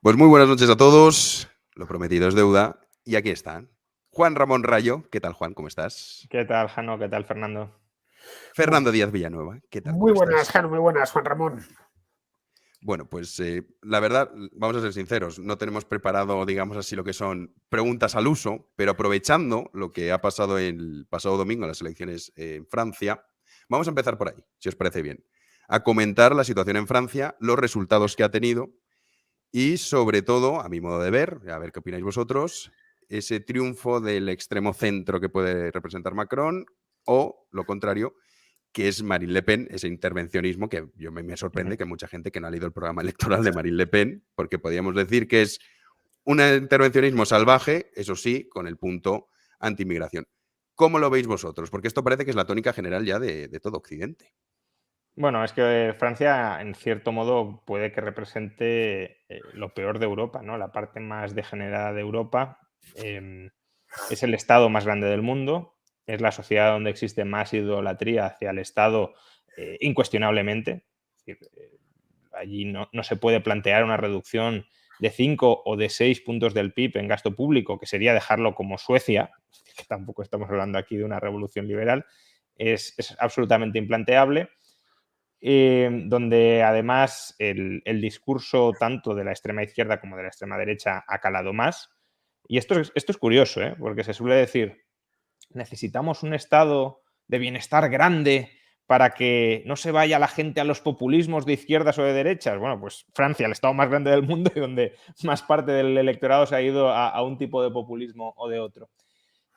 Pues muy buenas noches a todos. Lo prometido es deuda. Y aquí están. Juan Ramón Rayo. ¿Qué tal, Juan? ¿Cómo estás? ¿Qué tal, Jano? ¿Qué tal, Fernando? Fernando Díaz Villanueva. ¿Qué tal? Muy ¿Cómo buenas, estás? Jano, muy buenas, Juan Ramón. Bueno, pues la verdad, vamos a ser sinceros, no tenemos preparado, digamos así, lo que son preguntas al uso, pero aprovechando lo que ha pasado el pasado domingo en las elecciones en Francia, vamos a empezar por ahí, si os parece bien, a comentar la situación en Francia, los resultados que ha tenido y sobre todo, a mi modo de ver, a ver qué opináis vosotros, ese triunfo del extremo centro que puede representar Macron o lo contrario, que es Marine Le Pen, ese intervencionismo que me sorprende que mucha gente que no ha leído el programa electoral de Marine Le Pen, porque podríamos decir que es un intervencionismo salvaje, eso sí, con el punto anti-inmigración. ¿Cómo lo veis vosotros? Porque esto parece que es la tónica general ya de todo Occidente. Bueno, es que Francia, en cierto modo, puede que represente lo peor de Europa, ¿no? La parte más degenerada de Europa. Es el Estado más grande del mundo, es la sociedad donde existe más idolatría hacia el Estado, incuestionablemente. Es decir, allí no se puede plantear una reducción de 5 o de 6 puntos del PIB en gasto público, que sería dejarlo como Suecia, que tampoco estamos hablando aquí de una revolución liberal, es absolutamente implanteable. Donde además el discurso tanto de la extrema izquierda como de la extrema derecha ha calado más. Y esto es curioso, porque se suele decir, necesitamos un estado de bienestar grande para que no se vaya la gente a los populismos de izquierdas o de derechas. Bueno, pues Francia, el estado más grande del mundo y donde más parte del electorado se ha ido a un tipo de populismo o de otro.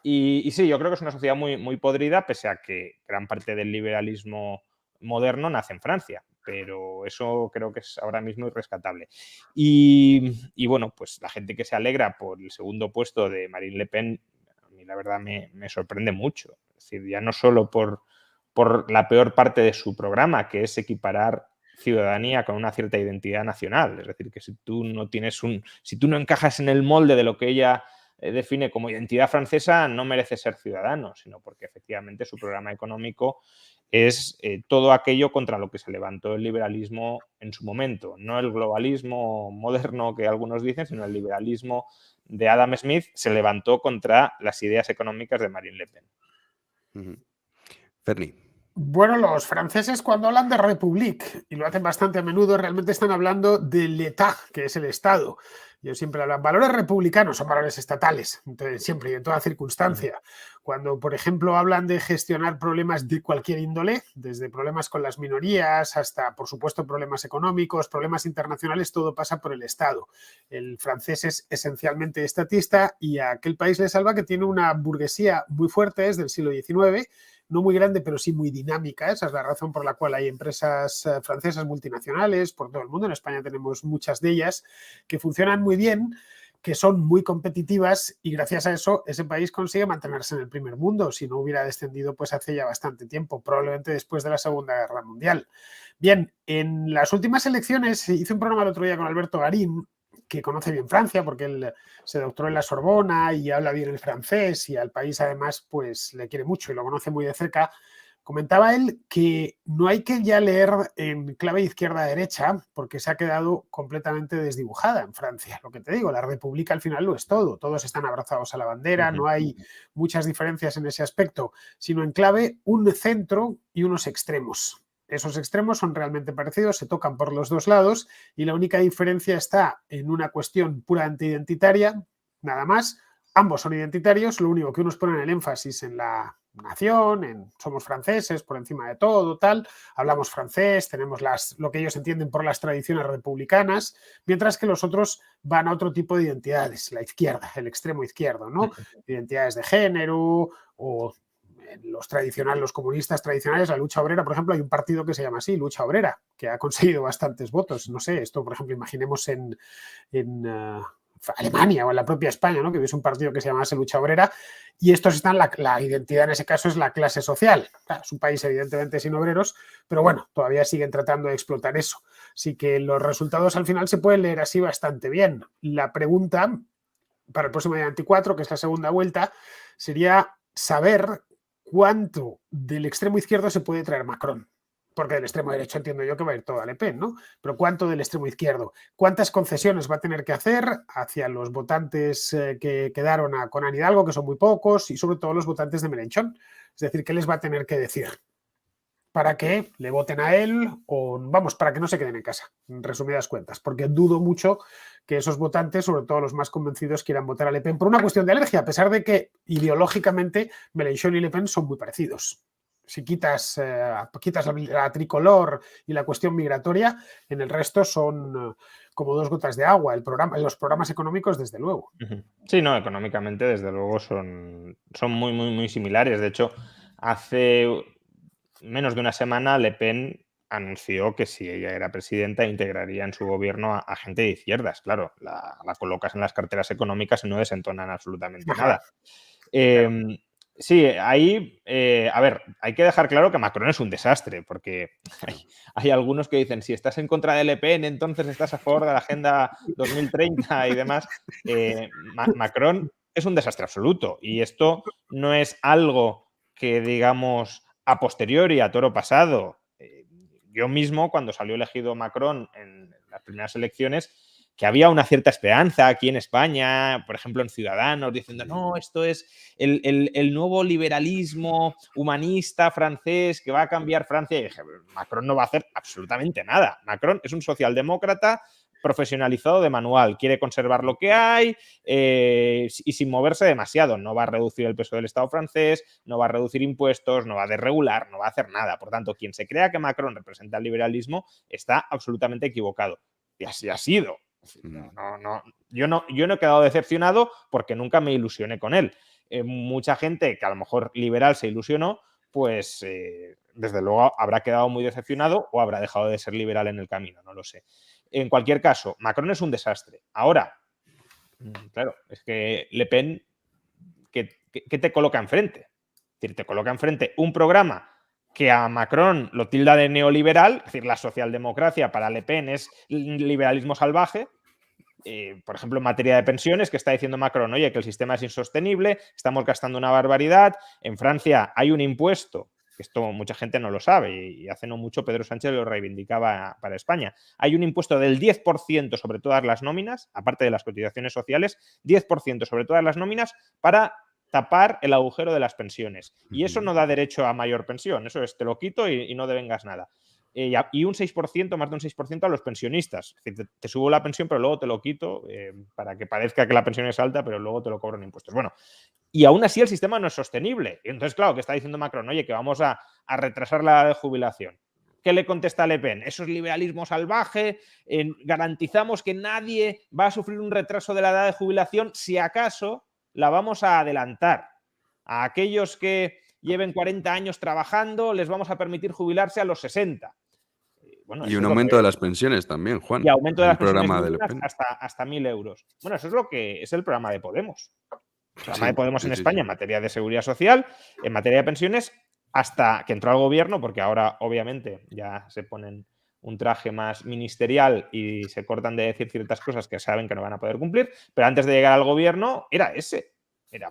Y sí, yo creo que es una sociedad muy, muy podrida, pese a que gran parte del liberalismo moderno nace en Francia, pero eso creo que es ahora mismo irrescatable. Y bueno, pues la gente que se alegra por el segundo puesto de Marine Le Pen, a mí la verdad me sorprende mucho. Es decir, ya no solo por la peor parte de su programa, que es equiparar ciudadanía con una cierta identidad nacional. Es decir, que si tú no encajas en el molde de lo que ella define como identidad francesa, no merece ser ciudadano, sino porque efectivamente su programa económico es todo aquello contra lo que se levantó el liberalismo en su momento. No el globalismo moderno que algunos dicen, sino el liberalismo de Adam Smith se levantó contra las ideas económicas de Marine Le Pen. Ferni. Bueno, los franceses cuando hablan de République, y lo hacen bastante a menudo, realmente están hablando de l'État, que es el Estado. Yo siempre hablo, valores republicanos son valores estatales, entonces, siempre y en toda circunstancia. Cuando, por ejemplo, hablan de gestionar problemas de cualquier índole, desde problemas con las minorías hasta, por supuesto, problemas económicos, problemas internacionales, todo pasa por el Estado. El francés es esencialmente estatista y a aquel país le salva que tiene una burguesía muy fuerte desde el siglo XIX, no muy grande, pero sí muy dinámica. Esa es la razón por la cual hay empresas francesas multinacionales por todo el mundo. En España tenemos muchas de ellas que funcionan muy bien, que son muy competitivas y gracias a eso ese país consigue mantenerse en el primer mundo. Si no hubiera descendido pues hace ya bastante tiempo, probablemente después de la Segunda Guerra Mundial. Bien, en las últimas elecciones hice un programa el otro día con Alberto Garín, que conoce bien Francia porque él se doctoró en la Sorbona y habla bien el francés y al país además pues le quiere mucho y lo conoce muy de cerca. Comentaba él que no hay que ya leer en clave izquierda-derecha porque se ha quedado completamente desdibujada en Francia. Lo que te digo, la República al final lo es todo. Todos están abrazados a la bandera, no hay muchas diferencias en ese aspecto, sino en clave un centro y unos extremos. Esos extremos son realmente parecidos, se tocan por los dos lados y la única diferencia está en una cuestión puramente identitaria, nada más. Ambos son identitarios, lo único que unos ponen el énfasis en la nación, en somos franceses por encima de todo, tal, hablamos francés, tenemos lo que ellos entienden por las tradiciones republicanas, mientras que los otros van a otro tipo de identidades, la izquierda, el extremo izquierdo, ¿no? Identidades de género o los comunistas tradicionales, la lucha obrera, por ejemplo, hay un partido que se llama así, Lucha Obrera, que ha conseguido bastantes votos. No sé, esto, por ejemplo, imaginemos en Alemania o en la propia España, ¿no? Que es un partido que se llama Lucha Obrera, y estos están, la identidad en ese caso es la clase social. Claro, es un país evidentemente sin obreros, pero bueno, todavía siguen tratando de explotar eso. Así que los resultados al final se pueden leer así bastante bien. La pregunta para el próximo día 24, que es la segunda vuelta, sería saber cuánto del extremo izquierdo se puede traer Macron. porque del extremo derecho entiendo yo que va a ir todo a Le Pen, ¿no? Pero ¿cuánto del extremo izquierdo? ¿Cuántas concesiones va a tener que hacer hacia los votantes que quedaron con Anne Hidalgo, que son muy pocos, y sobre todo los votantes de Mélenchon? Es decir, ¿qué les va a tener que decir para que le voten a él o, vamos, para que no se queden en casa, en resumidas cuentas? Porque dudo mucho que esos votantes, sobre todo los más convencidos, quieran votar a Le Pen por una cuestión de alergia, a pesar de que ideológicamente Mélenchon y Le Pen son muy parecidos. Si quitas la tricolor y la cuestión migratoria, en el resto son como dos gotas de agua. Los programas económicos, desde luego. Sí, no, económicamente, desde luego, son muy, muy, muy similares. De hecho, hace menos de una semana Le Pen anunció que si ella era presidenta integraría en su gobierno a gente de izquierdas. Claro, la colocas en las carteras económicas y no desentonan absolutamente nada. Sí, ahí, a ver, hay que dejar claro que Macron es un desastre, porque hay algunos que dicen, si estás en contra de Le Pen, entonces estás a favor de la Agenda 2030 y demás. Macron es un desastre absoluto, y esto no es algo que, digamos, a posteriori, a toro pasado. Yo mismo, cuando salió elegido Macron en las primeras elecciones, que había una cierta esperanza aquí en España, por ejemplo en Ciudadanos, diciendo, no, esto es el nuevo liberalismo humanista francés que va a cambiar Francia. Y dije, Macron no va a hacer absolutamente nada. Macron es un socialdemócrata profesionalizado de manual, quiere conservar lo que hay y sin moverse demasiado. No va a reducir el peso del Estado francés, no va a reducir impuestos, no va a desregular, no va a hacer nada. Por tanto, quien se crea que Macron representa el liberalismo está absolutamente equivocado. Y así ha sido. Yo no he quedado decepcionado porque nunca me ilusioné con él. Mucha gente que a lo mejor liberal se ilusionó, pues desde luego habrá quedado muy decepcionado o habrá dejado de ser liberal en el camino, no lo sé. En cualquier caso, Macron es un desastre. Ahora, claro, es que Le Pen, ¿qué te coloca enfrente? Es decir, te coloca enfrente un programa que a Macron lo tilda de neoliberal, es decir, la socialdemocracia para Le Pen es liberalismo salvaje. Por ejemplo, en materia de pensiones, que está diciendo Macron, oye, que el sistema es insostenible, estamos gastando una barbaridad. En Francia hay un impuesto, que esto mucha gente no lo sabe, y hace no mucho Pedro Sánchez lo reivindicaba para España. Hay un impuesto del 10% sobre todas las nóminas, aparte de las cotizaciones sociales, 10% sobre todas las nóminas para tapar el agujero de las pensiones. Y eso no da derecho a mayor pensión, eso es, te lo quito y no devengas nada. Y un 6%, más de un 6% a los pensionistas. Es decir, te subo la pensión, pero luego te lo quito para que parezca que la pensión es alta, pero luego te lo cobran impuestos. Bueno, y aún así el sistema no es sostenible. Y entonces, claro, que está diciendo Macron, oye, que vamos a retrasar la edad de jubilación. ¿Qué le contesta Le Pen? Eso es liberalismo salvaje, garantizamos que nadie va a sufrir un retraso de la edad de jubilación, si acaso la vamos a adelantar. A aquellos que lleven 40 años trabajando, les vamos a permitir jubilarse a los 60. Bueno, y un aumento de las pensiones también, Juan. Y aumento de las pensiones mínimas hasta 1.000 euros. Bueno, eso es lo que es el programa de Podemos. El programa de Podemos en España en materia de seguridad social, en materia de pensiones, hasta que entró al gobierno, porque ahora obviamente ya se ponen un traje más ministerial y se cortan de decir ciertas cosas que saben que no van a poder cumplir, pero antes de llegar al gobierno era ese.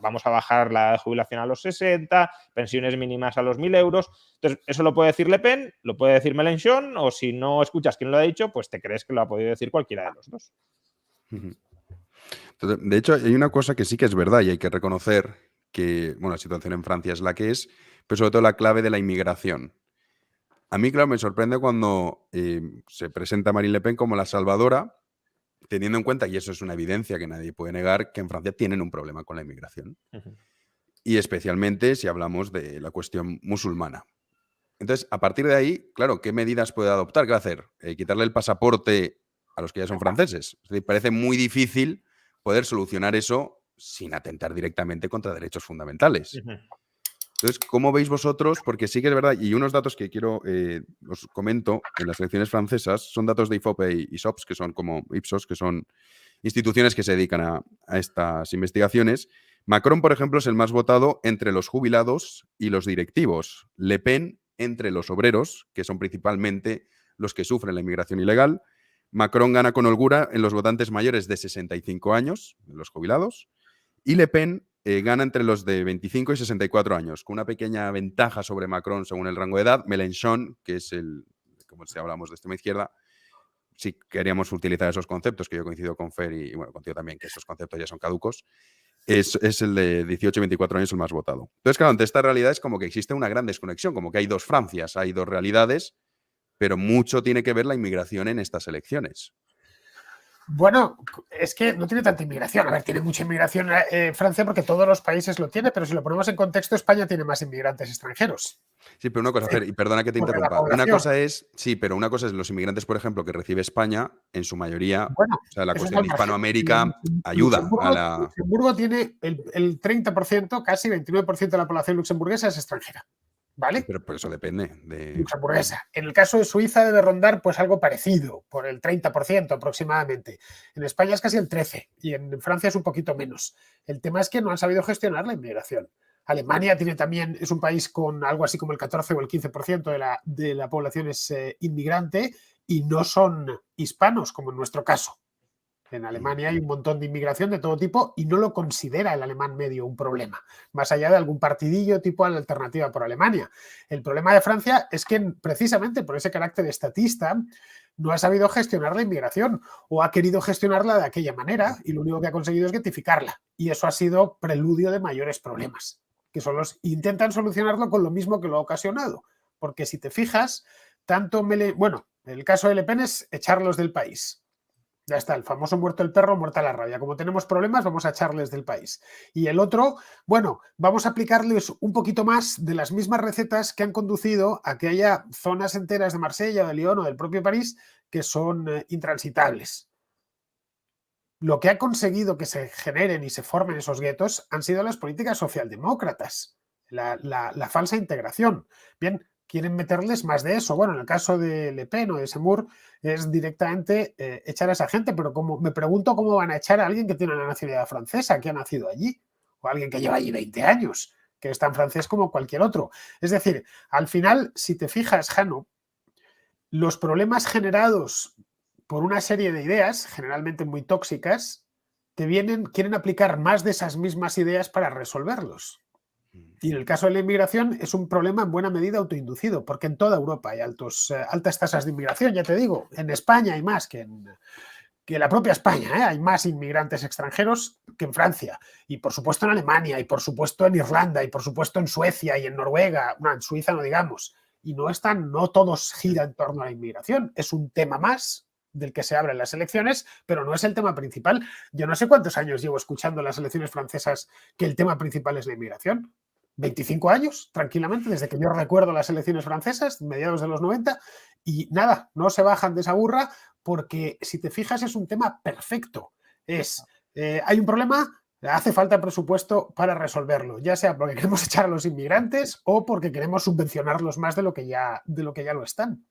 Vamos a bajar la jubilación a los 60, pensiones mínimas a los 1.000 euros. Entonces, eso lo puede decir Le Pen, lo puede decir Mélenchon, o si no escuchas quién lo ha dicho, pues te crees que lo ha podido decir cualquiera de los dos. Entonces, de hecho, hay una cosa que sí que es verdad y hay que reconocer que, bueno, la situación en Francia es la que es, pero sobre todo la clave de la inmigración. A mí, claro, me sorprende cuando se presenta Marine Le Pen como la salvadora, teniendo en cuenta, y eso es una evidencia que nadie puede negar, que en Francia tienen un problema con la inmigración. Y especialmente si hablamos de la cuestión musulmana. Entonces, a partir de ahí, claro, ¿qué medidas puede adoptar? ¿Qué va a hacer? ¿Quitarle el pasaporte a los que ya son franceses? Es decir, parece muy difícil poder solucionar eso sin atentar directamente contra derechos fundamentales. Entonces, ¿cómo veis vosotros? Porque sí que es verdad, y unos datos que quiero, os comento, en las elecciones francesas, son datos de IFOP y ISOPS, que son como Ipsos, que son instituciones que se dedican a estas investigaciones. Macron, por ejemplo, es el más votado entre los jubilados y los directivos. Le Pen entre los obreros, que son principalmente los que sufren la inmigración ilegal. Macron gana con holgura en los votantes mayores de 65 años, los jubilados, y Le Pen gana entre los de 25 y 64 años, con una pequeña ventaja sobre Macron según el rango de edad. Mélenchon, que es como si hablamos de extrema izquierda, si queríamos utilizar esos conceptos, que yo coincido con Fer y bueno, contigo también, que esos conceptos ya son caducos, es el de 18 y 24 años el más votado. Entonces, claro, ante esta realidad es como que existe una gran desconexión, como que hay dos Francias, hay dos realidades, pero mucho tiene que ver la inmigración en estas elecciones. Bueno, es que no tiene tanta inmigración. A ver, tiene mucha inmigración Francia porque todos los países lo tienen, pero si lo ponemos en contexto, España tiene más inmigrantes extranjeros. Sí, pero una cosa, Fer, y perdona que te Porque la interrumpa. Una población. cosa es, sí, pero una cosa es los inmigrantes, por ejemplo, que recibe España, en su mayoría, Bueno, o sea, la eso es cuestión al de margen. Hispanoamérica ayuda a la... Luxemburgo tiene el 30%, casi 29% de la población luxemburguesa es extranjera. ¿Vale? Pero por eso depende de... Luxemburguesa. En el caso de Suiza debe rondar pues algo parecido, por el 30% aproximadamente. En España es casi el 13% y en Francia es un poquito menos. El tema es que no han sabido gestionar la inmigración. Alemania tiene también, es un país con algo así como el 14 o el 15% de la población es inmigrante y no son hispanos, como en nuestro caso. En Alemania hay un montón de inmigración de todo tipo y no lo considera el alemán medio un problema, más allá de algún partidillo tipo a la Alternativa por Alemania. El problema de Francia es que precisamente por ese carácter estatista no ha sabido gestionar la inmigración o ha querido gestionarla de aquella manera y lo único que ha conseguido es getificarla. Y eso ha sido preludio de mayores problemas, que son intentan solucionarlo con lo mismo que lo ha ocasionado. Porque si te fijas, el caso de Le Pen es echarlos del país. Ya está, el famoso muerto el perro, muerta la rabia. Como tenemos problemas, vamos a echarles del país. Y el otro, bueno, vamos a aplicarles un poquito más de las mismas recetas que han conducido a que haya zonas enteras de Marsella, de Lyon o del propio París que son intransitables. Lo que ha conseguido que se generen y se formen esos guetos han sido las políticas socialdemócratas, la falsa integración. Bien, quieren meterles más de eso. Bueno, en el caso de Le Pen o de Semur es directamente echar a esa gente, pero me pregunto cómo van a echar a alguien que tiene la nacionalidad francesa, que ha nacido allí, o a alguien que lleva allí 20 años, que es tan francés como cualquier otro. Es decir, al final, si te fijas, Jano, los problemas generados por una serie de ideas, generalmente muy tóxicas, quieren aplicar más de esas mismas ideas para resolverlos. Y en el caso de la inmigración es un problema en buena medida autoinducido, porque en toda Europa hay altas tasas de inmigración, ya te digo, en España hay más que en la propia España, ¿eh? Hay más inmigrantes extranjeros que en Francia, y por supuesto en Alemania, y por supuesto en Irlanda, y por supuesto en Suecia y en Noruega, en Suiza no digamos, y no todos giran en torno a la inmigración, es un tema más del que se abren las elecciones, pero no es el tema principal. Yo no sé cuántos años llevo escuchando en las elecciones francesas que el tema principal es la inmigración. 25 años, tranquilamente, desde que yo recuerdo las elecciones francesas, mediados de los 90, y nada, no se bajan de esa burra porque, si te fijas, es un tema perfecto. Hay un problema, hace falta presupuesto para resolverlo, ya sea porque queremos echar a los inmigrantes o porque queremos subvencionarlos más de lo que ya lo están.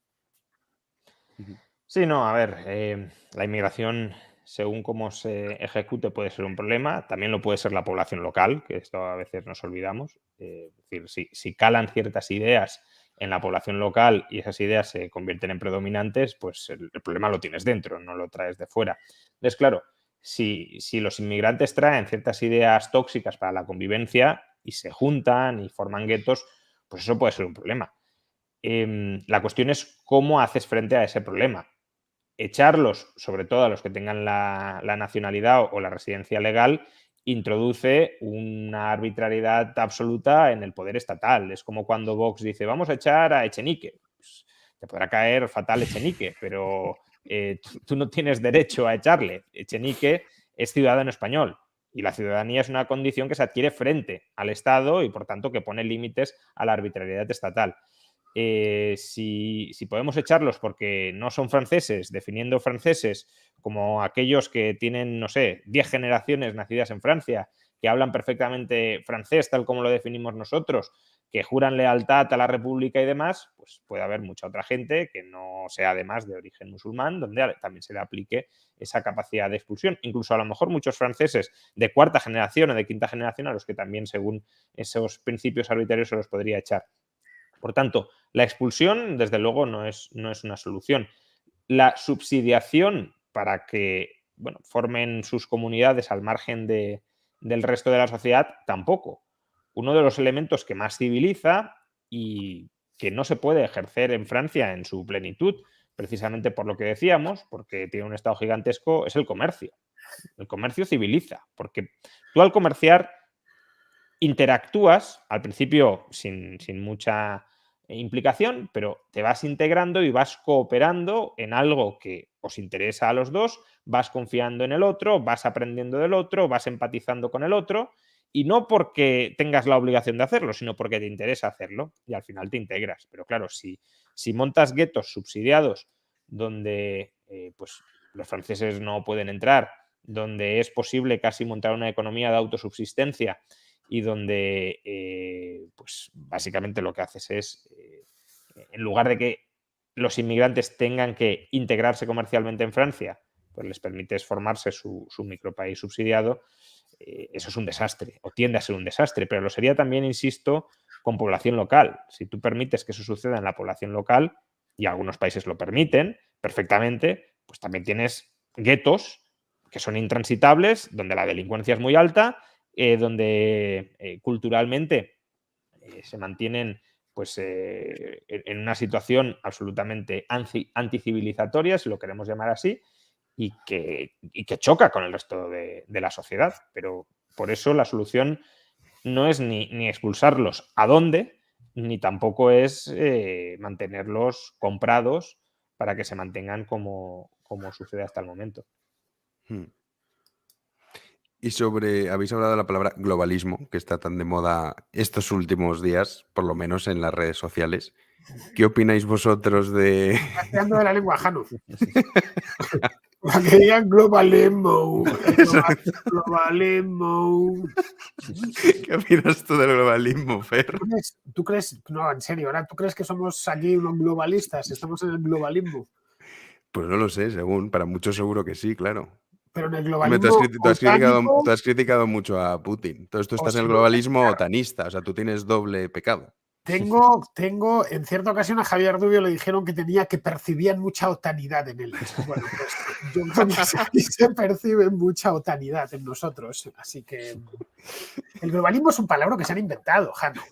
Sí, no, a ver, la inmigración, según cómo se ejecute, puede ser un problema. También lo puede ser la población local, que esto a veces nos olvidamos. Es decir, si calan ciertas ideas en la población local y esas ideas se convierten en predominantes, pues el problema lo tienes dentro, no lo traes de fuera. Entonces, claro, si los inmigrantes traen ciertas ideas tóxicas para la convivencia y se juntan y forman guetos, pues eso puede ser un problema. La cuestión es cómo haces frente a ese problema. Echarlos, sobre todo a los que tengan la nacionalidad o la residencia legal, introduce una arbitrariedad absoluta en el poder estatal. Es como cuando Vox dice, vamos a echar a Echenique. Pues, te podrá caer fatal Echenique, pero tú no tienes derecho a echarle. Echenique es ciudadano español y la ciudadanía es una condición que se adquiere frente al Estado y, por tanto, que pone límites a la arbitrariedad estatal. Si podemos echarlos porque no son franceses, definiendo franceses como aquellos que tienen, no sé, 10 generaciones nacidas en Francia, que hablan perfectamente francés tal como lo definimos nosotros, que juran lealtad a la República y demás, pues puede haber mucha otra gente que no sea además de origen musulmán, donde también se le aplique esa capacidad de expulsión. Incluso a lo mejor muchos franceses de cuarta generación o de quinta generación a los que también, según esos principios arbitrarios, se los podría echar. Por tanto, la expulsión, desde luego, no es una solución. La subsidiación para que formen sus comunidades al margen de del resto de la sociedad tampoco. Uno de los elementos que más civiliza y que no se puede ejercer en Francia en su plenitud, precisamente por lo que decíamos, porque tiene un Estado gigantesco, es el comercio. El comercio civiliza, porque tú al comerciar interactúas, al principio sin mucha implicación, pero te vas integrando y vas cooperando en algo que os interesa a los dos, vas confiando en el otro, vas aprendiendo del otro, vas empatizando con el otro, y no porque tengas la obligación de hacerlo, sino porque te interesa hacerlo y al final te integras. Pero claro, si montas guetos subsidiados donde pues los franceses no pueden entrar, donde es posible casi montar una economía de autosubsistencia y donde pues básicamente lo que haces es, en lugar de que los inmigrantes tengan que integrarse comercialmente en Francia, pues les permites formarse su micropaís subsidiado, eso es un desastre, o tiende a ser un desastre, pero lo sería también, insisto, con población local. Si tú permites que eso suceda en la población local, y algunos países lo permiten perfectamente, pues también tienes guetos que son intransitables, donde la delincuencia es muy alta, donde culturalmente se mantienen pues, en una situación absolutamente anticivilizatoria, si lo queremos llamar así, y que choca con el resto de la sociedad. Pero por eso la solución no es ni expulsarlos a dónde, ni tampoco es mantenerlos comprados para que se mantengan como sucede hasta el momento. Y habéis hablado de la palabra globalismo, que está tan de moda estos últimos días, por lo menos en las redes sociales. ¿Qué opináis vosotros de...? Casteando de la lengua, Jano. Para que digan globalismo. Globalismo. ¿Qué opinas tú del globalismo, Fer? ¿Tú crees? No, en serio, ahora, ¿tú crees que somos aquí unos globalistas? ¿Estamos en el globalismo? Pues no lo sé, según. Para muchos seguro que sí, claro. Pero en el Hombre, globalismo tú has criticado mucho a Putin. Entonces tú estás en el globalismo otanista, o sea, tú tienes doble pecado. Tengo, en cierta ocasión a Javier Rubio le dijeron que tenía que percibían mucha otanidad en él. Bueno, pues yo creo que se percibe mucha otanidad en nosotros. Así que el globalismo es un palabra que se han inventado, Jano.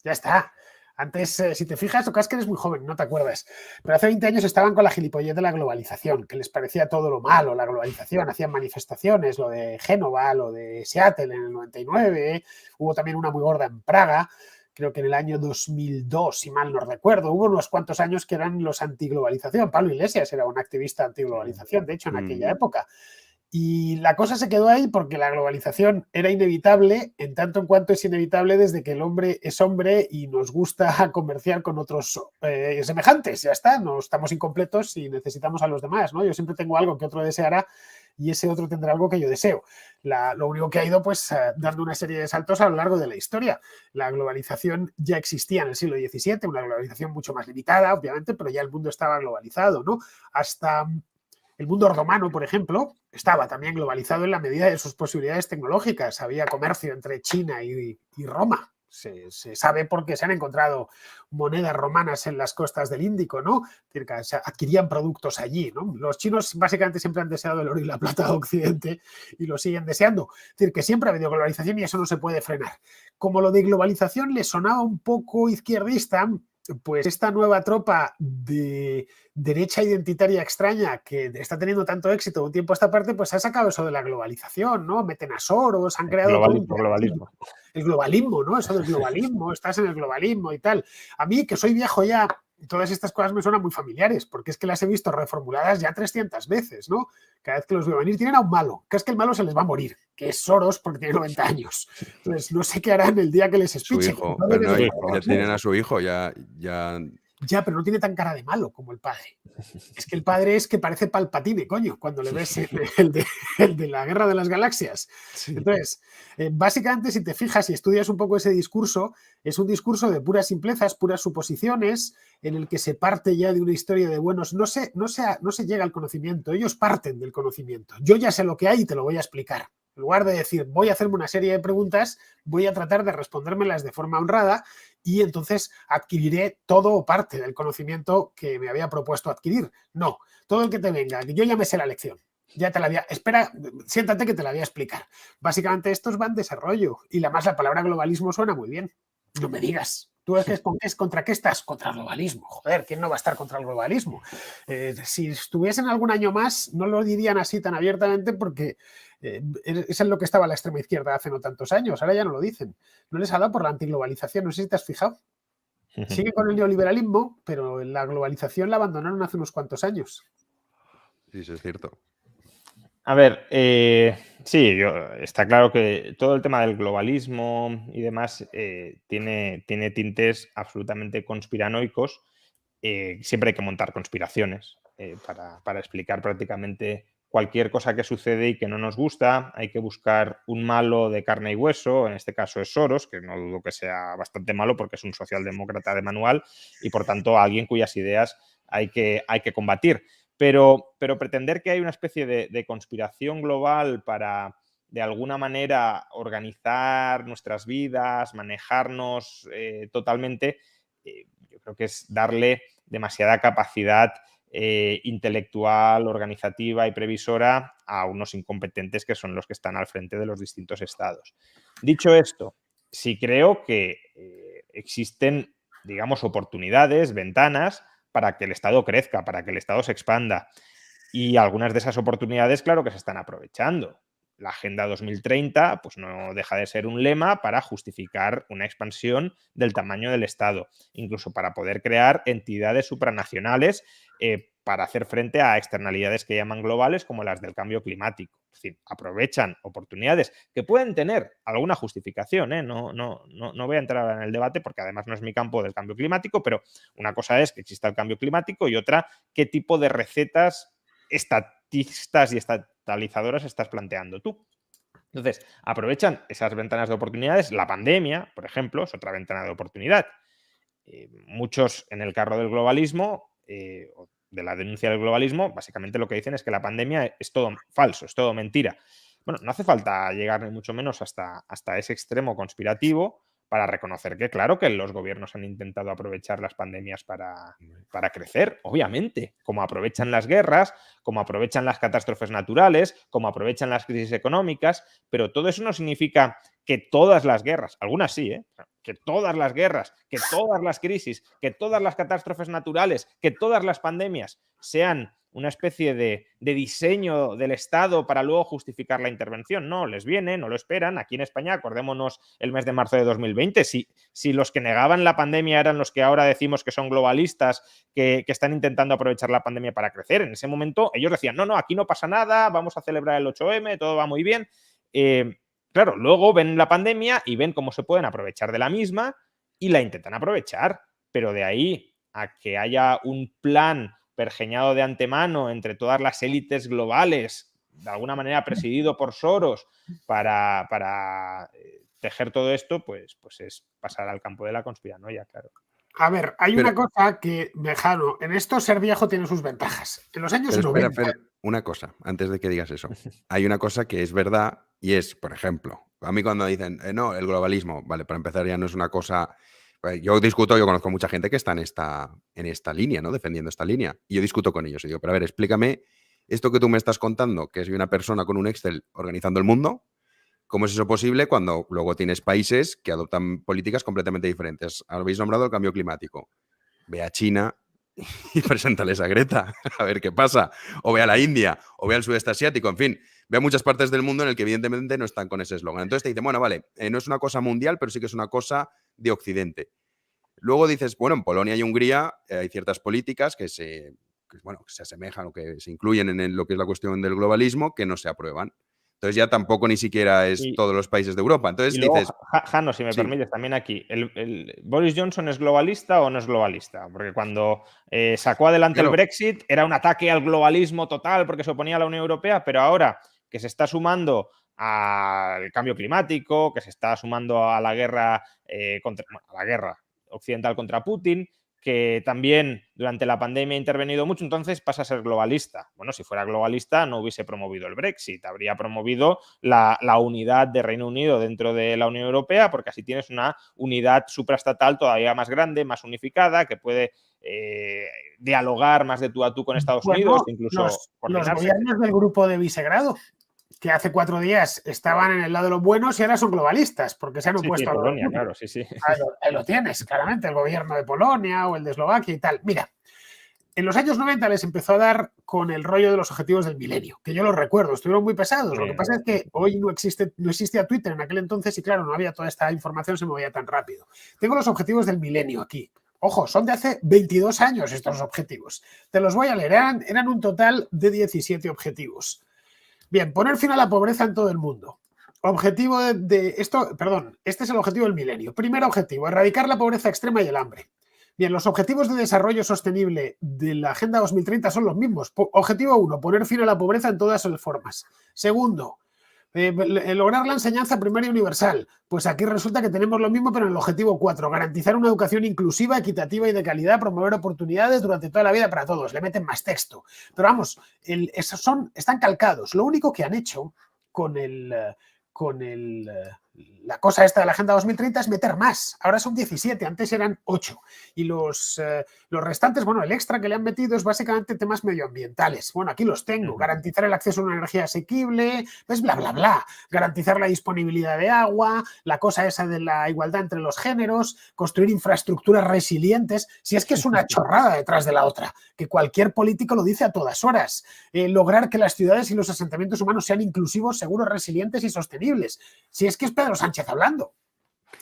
Ya está. Antes, si te fijas, tocas que eres muy joven, no te acuerdas. Pero hace 20 años estaban con la gilipollez de la globalización, que les parecía todo lo malo, la globalización. Hacían manifestaciones, lo de Génova, lo de Seattle en el 99. Hubo también una muy gorda en Praga, creo que en el año 2002, si mal no recuerdo. Hubo unos cuantos años que eran los antiglobalización. Pablo Iglesias era un activista antiglobalización, de hecho, en aquella época. Y la cosa se quedó ahí porque la globalización era inevitable, en tanto en cuanto es inevitable desde que el hombre es hombre y nos gusta comerciar con otros semejantes. Ya está, no estamos incompletos y necesitamos a los demás, ¿no? Yo siempre tengo algo que otro deseará y ese otro tendrá algo que yo deseo. Lo único que ha ido pues dando una serie de saltos a lo largo de la historia. La globalización ya existía en el siglo XVII, una globalización mucho más limitada, obviamente, pero ya el mundo estaba globalizado, ¿no? Hasta el mundo romano, por ejemplo, estaba también globalizado en la medida de sus posibilidades tecnológicas. Había comercio entre China y Roma. Se sabe porque se han encontrado monedas romanas en las costas del Índico, ¿no? Se adquirían productos allí, ¿no? Los chinos básicamente siempre han deseado el oro y la plata de Occidente y lo siguen deseando. Es decir, que siempre ha habido globalización y eso no se puede frenar. Como lo de globalización le sonaba un poco izquierdista, pues esta nueva tropa de derecha identitaria extraña que está teniendo tanto éxito de un tiempo a esta parte, pues ha sacado eso de la globalización, ¿no? Meten a Soros, han creado globalismo. El globalismo, ¿no? Eso del globalismo, estás en el globalismo y tal. A mí, que soy viejo ya, todas estas cosas me suenan muy familiares, porque es que las he visto reformuladas ya 300 veces, ¿no? Cada vez que los veo venir tienen a un malo, que es que el malo se les va a morir, que es Soros porque tiene 90 años. Entonces, no sé qué harán el día que les espiche. Su hijo, pero ya tienen a su hijo, ya... Ya, pero no tiene tan cara de malo como el padre. Es que el padre es que parece Palpatine, coño, cuando le ves el de la Guerra de las Galaxias. Sí. Entonces, básicamente, si te fijas y estudias un poco ese discurso, es un discurso de puras simplezas, puras suposiciones, en el que se parte ya de una historia de buenos. No se llega al conocimiento, ellos parten del conocimiento. Yo ya sé lo que hay y te lo voy a explicar. En lugar de decir, voy a hacerme una serie de preguntas, voy a tratar de respondérmelas de forma honrada y entonces adquiriré todo o parte del conocimiento que me había propuesto adquirir. No, todo el que te venga, yo ya me sé la lección. Ya te la voy a... Espera, siéntate que te la voy a explicar. Básicamente estos van desarrollo y la palabra globalismo suena muy bien. No me digas. ¿Tú contra qué estás? Contra el globalismo. Joder, ¿quién no va a estar contra el globalismo? Si estuviesen algún año más, no lo dirían así tan abiertamente porque es en lo que estaba la extrema izquierda hace no tantos años. Ahora ya no lo dicen. No les ha dado por la antiglobalización. No sé si te has fijado. Sigue con el neoliberalismo, pero la globalización la abandonaron hace unos cuantos años. Sí, eso es cierto. A ver, sí, está claro que todo el tema del globalismo y demás tiene tintes absolutamente conspiranoicos. Siempre hay que montar conspiraciones para explicar prácticamente cualquier cosa que sucede y que no nos gusta. Hay que buscar un malo de carne y hueso, en este caso es Soros, que no dudo que sea bastante malo porque es un socialdemócrata de manual y por tanto alguien cuyas ideas hay que combatir. Pero pretender que hay una especie de conspiración global para, de alguna manera, organizar nuestras vidas, manejarnos totalmente, yo creo que es darle demasiada capacidad intelectual, organizativa y previsora a unos incompetentes que son los que están al frente de los distintos estados. Dicho esto, sí creo que existen, digamos, oportunidades, ventanas para que el Estado crezca, para que el Estado se expanda. Y algunas de esas oportunidades, claro que se están aprovechando. La Agenda 2030 pues no deja de ser un lema para justificar una expansión del tamaño del Estado, incluso para poder crear entidades supranacionales para hacer frente a externalidades que llaman globales como las del cambio climático. Es decir, aprovechan oportunidades que pueden tener alguna justificación, ¿eh? No voy a entrar en el debate porque además no es mi campo del cambio climático, pero una cosa es que exista el cambio climático y otra, qué tipo de recetas estatistas y estatalizadoras estás planteando tú. Entonces, aprovechan esas ventanas de oportunidades. La pandemia, por ejemplo, es otra ventana de oportunidad. Muchos en el carro del globalismo, de la denuncia del globalismo, básicamente lo que dicen es que la pandemia es todo falso, es todo mentira. Bueno, no hace falta llegar ni mucho menos hasta ese extremo conspirativo para reconocer que, claro, que los gobiernos han intentado aprovechar las pandemias para crecer, obviamente, como aprovechan las guerras, como aprovechan las catástrofes naturales, como aprovechan las crisis económicas, pero todo eso no significa que todas las guerras, algunas sí, que todas las guerras, que todas las crisis, que todas las catástrofes naturales, que todas las pandemias sean una especie de diseño del Estado para luego justificar la intervención. No, les viene, no lo esperan. Aquí en España, acordémonos el mes de marzo de 2020, si los que negaban la pandemia eran los que ahora decimos que son globalistas, que están intentando aprovechar la pandemia para crecer, en ese momento ellos decían, no, aquí no pasa nada, vamos a celebrar el 8M, todo va muy bien. Claro, luego ven la pandemia y ven cómo se pueden aprovechar de la misma y la intentan aprovechar, pero de ahí a que haya un plan pergeñado de antemano entre todas las élites globales, de alguna manera presidido por Soros, para tejer todo esto, pues es pasar al campo de la conspiranoia, claro. A ver, hay una cosa que, Mejano, en esto ser viejo tiene sus ventajas. En los años 90... Espera, una cosa, antes de que digas eso. Hay una cosa que es verdad y es, por ejemplo, a mí cuando dicen, no, el globalismo, vale, para empezar ya no es una cosa... Yo conozco mucha gente que está en esta línea, ¿no? Defendiendo esta línea. Y yo discuto con ellos y digo, pero a ver, explícame esto que tú me estás contando, que soy una persona con un Excel organizando el mundo, ¿cómo es eso posible cuando luego tienes países que adoptan políticas completamente diferentes? Habéis nombrado el cambio climático. Ve a China y preséntales a Greta, a ver qué pasa. O ve a la India, o ve al sudeste asiático, en fin, ve a muchas partes del mundo en el que evidentemente no están con ese eslogan. Entonces te dicen, bueno, vale, no es una cosa mundial, pero sí que es una cosa de Occidente. Luego dices, bueno, en Polonia y Hungría hay ciertas políticas que se asemejan o que se incluyen en lo que es la cuestión del globalismo que no se aprueban. Entonces ya tampoco ni siquiera es todos los países de Europa. Entonces y luego, dices... Jano, si me permites, también aquí, ¿el Boris Johnson es globalista o no es globalista? Porque cuando sacó adelante el Brexit era un ataque al globalismo total porque se oponía a la Unión Europea, pero ahora que se está sumando al cambio climático, que se está sumando a la guerra, a la guerra occidental contra Putin, que también durante la pandemia ha intervenido mucho, entonces pasa a ser globalista. Bueno, si fuera globalista no hubiese promovido el Brexit, habría promovido la unidad de Reino Unido dentro de la Unión Europea, porque así tienes una unidad supraestatal todavía más grande, más unificada, que puede dialogar más de tú a tú con Estados Bueno, Unidos, incluso los coordinarse. gobiernos del grupo de Visegrado, que hace 4 días estaban en el lado de los buenos y ahora son globalistas, porque se han Sí, opuesto a Polonia, claro, sí. Ahí lo tienes, claramente, el gobierno de Polonia o el de Eslovaquia y tal. Mira, en los años 90 les empezó a dar con el rollo de los objetivos del milenio, que yo los recuerdo, estuvieron muy pesados. Lo que pasa es que hoy no existía Twitter en aquel entonces y claro, no había toda esta información, se movía tan rápido. Tengo los objetivos del milenio aquí. Ojo, son de hace 22 años estos objetivos. Te los voy a leer. Eran un total de 17 objetivos. Bien, poner fin a la pobreza en todo el mundo. Objetivo de esto, perdón, este es el objetivo del milenio. Primer objetivo, erradicar la pobreza extrema y el hambre. Bien, los objetivos de desarrollo sostenible de la Agenda 2030 son los mismos. Objetivo 1, poner fin a la pobreza en todas sus formas. Segundo, lograr la enseñanza primaria universal. Pues aquí resulta que tenemos lo mismo, pero en el objetivo 4, garantizar una educación inclusiva, equitativa y de calidad, promover oportunidades durante toda la vida para todos. Le meten más texto. Pero vamos, están calcados. Lo único que han hecho con la cosa esta de la Agenda 2030 es meter más. Ahora son 17, antes eran 8. Y los restantes, bueno, el extra que le han metido es básicamente temas medioambientales. Bueno, aquí los tengo. Garantizar el acceso a una energía asequible, pues bla, bla, bla. Garantizar la disponibilidad de agua, la cosa esa de la igualdad entre los géneros, construir infraestructuras resilientes. Si es que es una chorrada detrás de la otra, que cualquier político lo dice a todas horas. Lograr que las ciudades y los asentamientos humanos sean inclusivos, seguros, resilientes y sostenibles. Si es que es Pedro Sánchez hablando.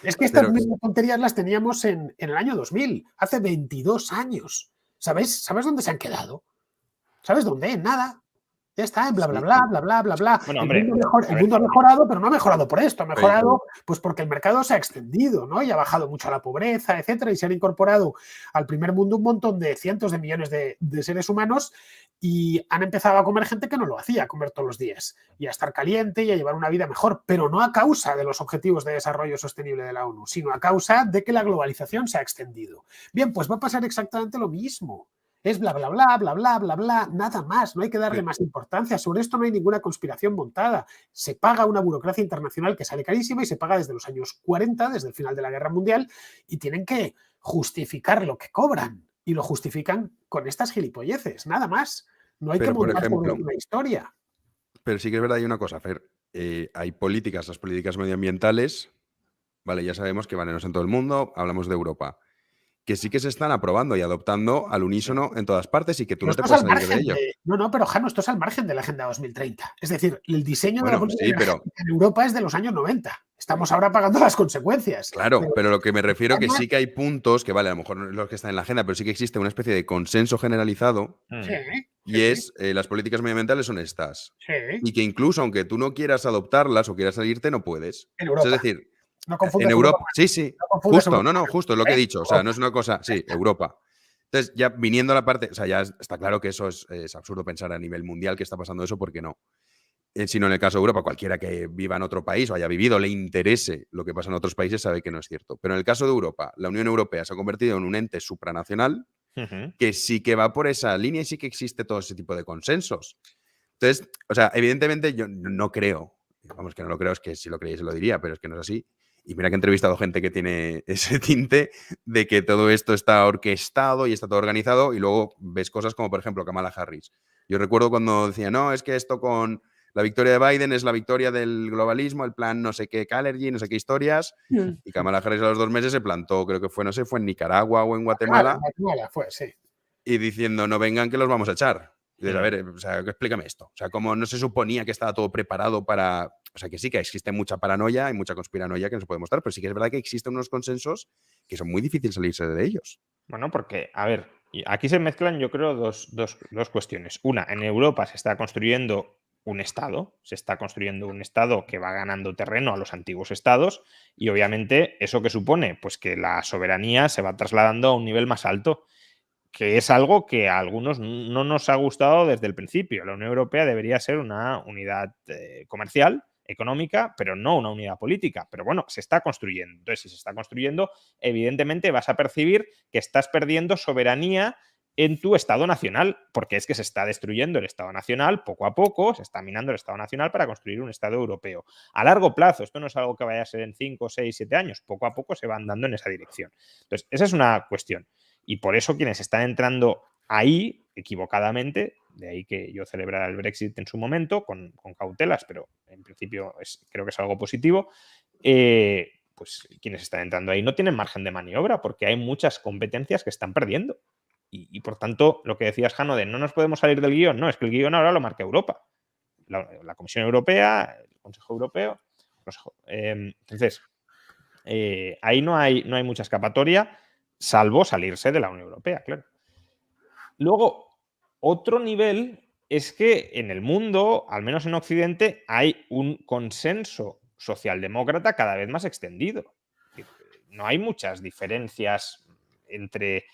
Es que estas mismas tonterías las teníamos en el año 2000, hace 22 años. ¿Sabes dónde se han quedado? ¿Sabes dónde? En nada. Ya está, en bla, bla, bla, bla, bla, bla, bla. Bueno, el mundo ha mejorado, pero no ha mejorado por esto. Ha mejorado pues porque el mercado se ha extendido, ¿no? Y ha bajado mucho la pobreza, etcétera, y se han incorporado al primer mundo un montón de cientos de millones de seres humanos y han empezado a comer gente que no lo hacía, a comer todos los días y a estar caliente y a llevar una vida mejor, pero no a causa de los objetivos de desarrollo sostenible de la ONU, sino a causa de que la globalización se ha extendido. Bien, pues va a pasar exactamente lo mismo. Es bla, bla, bla, bla, bla, bla, bla, nada más. No hay que darle más importancia. Sobre esto no hay ninguna conspiración montada. Se paga una burocracia internacional que sale carísima y se paga desde los años 40, desde el final de la Guerra Mundial, y tienen que justificar lo que cobran. Y lo justifican con estas gilipolleces, nada más. No hay que montar una historia. Pero sí que es verdad, hay una cosa, Fer. Hay políticas, las políticas medioambientales, vale, ya sabemos que valen en todo el mundo, hablamos de Europa, que sí que se están aprobando y adoptando al unísono en todas partes y que tú no te puedes salir de ello. No, pero Jano, esto es al margen de la Agenda 2030. Es decir, el diseño de la política en Europa es de los años 90. Estamos ahora pagando las consecuencias. Claro, pero lo que me refiero que sí que hay puntos que, vale, a lo mejor no es los que están en la agenda, pero sí que existe una especie de consenso generalizado y es las políticas medioambientales son estas. Y que incluso aunque tú no quieras adoptarlas o quieras salirte, no puedes. En Europa. Es decir, no en Europa. Sí. Justo es lo que he dicho. O sea, no es una cosa. Sí, Europa. Entonces, ya viniendo a la parte. O sea, ya está claro que eso es absurdo pensar a nivel mundial que está pasando eso, porque no. Sino en el caso de Europa, cualquiera que viva en otro país o haya vivido, le interese lo que pasa en otros países, sabe que no es cierto. Pero en el caso de Europa, la Unión Europea se ha convertido en un ente supranacional que sí que va por esa línea y sí que existe todo ese tipo de consensos. Entonces, o sea, evidentemente yo no creo, vamos, que no lo creo, es que si lo creyese lo diría, pero es que no es así. Y mira que he entrevistado gente que tiene ese tinte de que todo esto está orquestado y está todo organizado y luego ves cosas como, por ejemplo, Kamala Harris. Yo recuerdo cuando decía, no, es que esto con la victoria de Biden es la victoria del globalismo, el plan no sé qué Kalergi, no sé qué historias. Y Kamala Harris a los 2 meses se plantó, creo que fue, no sé, fue en Nicaragua o en Guatemala. Guatemala fue, sí. Y diciendo, no vengan que los vamos a echar. Y dices, a ver, o sea, explícame esto. O sea, como no se suponía que estaba todo preparado para... O sea, que sí que existe mucha paranoia y mucha conspiranoia que no se puede mostrar, pero sí que es verdad que existen unos consensos que son muy difíciles salirse de ellos. Bueno, porque, a ver, aquí se mezclan, yo creo, dos cuestiones. Una, en Europa se está construyendo un Estado, que va ganando terreno a los antiguos estados y obviamente eso que supone, pues que la soberanía se va trasladando a un nivel más alto, que es algo que a algunos no nos ha gustado desde el principio. La Unión Europea debería ser una unidad comercial, económica, pero no una unidad política. Pero bueno, se está construyendo. Entonces, si se está construyendo, evidentemente vas a percibir que estás perdiendo soberanía en tu Estado nacional, porque es que se está destruyendo el Estado nacional poco a poco, se está minando el Estado nacional para construir un Estado europeo. A largo plazo, esto no es algo que vaya a ser en 5, 6, 7 años, poco a poco se van dando en esa dirección. Entonces, esa es una cuestión. Y por eso quienes están entrando ahí, equivocadamente, de ahí que yo celebrara el Brexit en su momento, con cautelas, pero en principio creo que es algo positivo, pues quienes están entrando ahí no tienen margen de maniobra porque hay muchas competencias que están perdiendo. Y por tanto, lo que decías, Jano, de no nos podemos salir del guión, no, es que el guión ahora lo marca Europa. La Comisión Europea, el Consejo Europeo. Entonces, ahí no hay mucha escapatoria, salvo salirse de la Unión Europea, claro. Luego, otro nivel es que en el mundo, al menos en Occidente, hay un consenso socialdemócrata cada vez más extendido. No hay muchas diferencias entre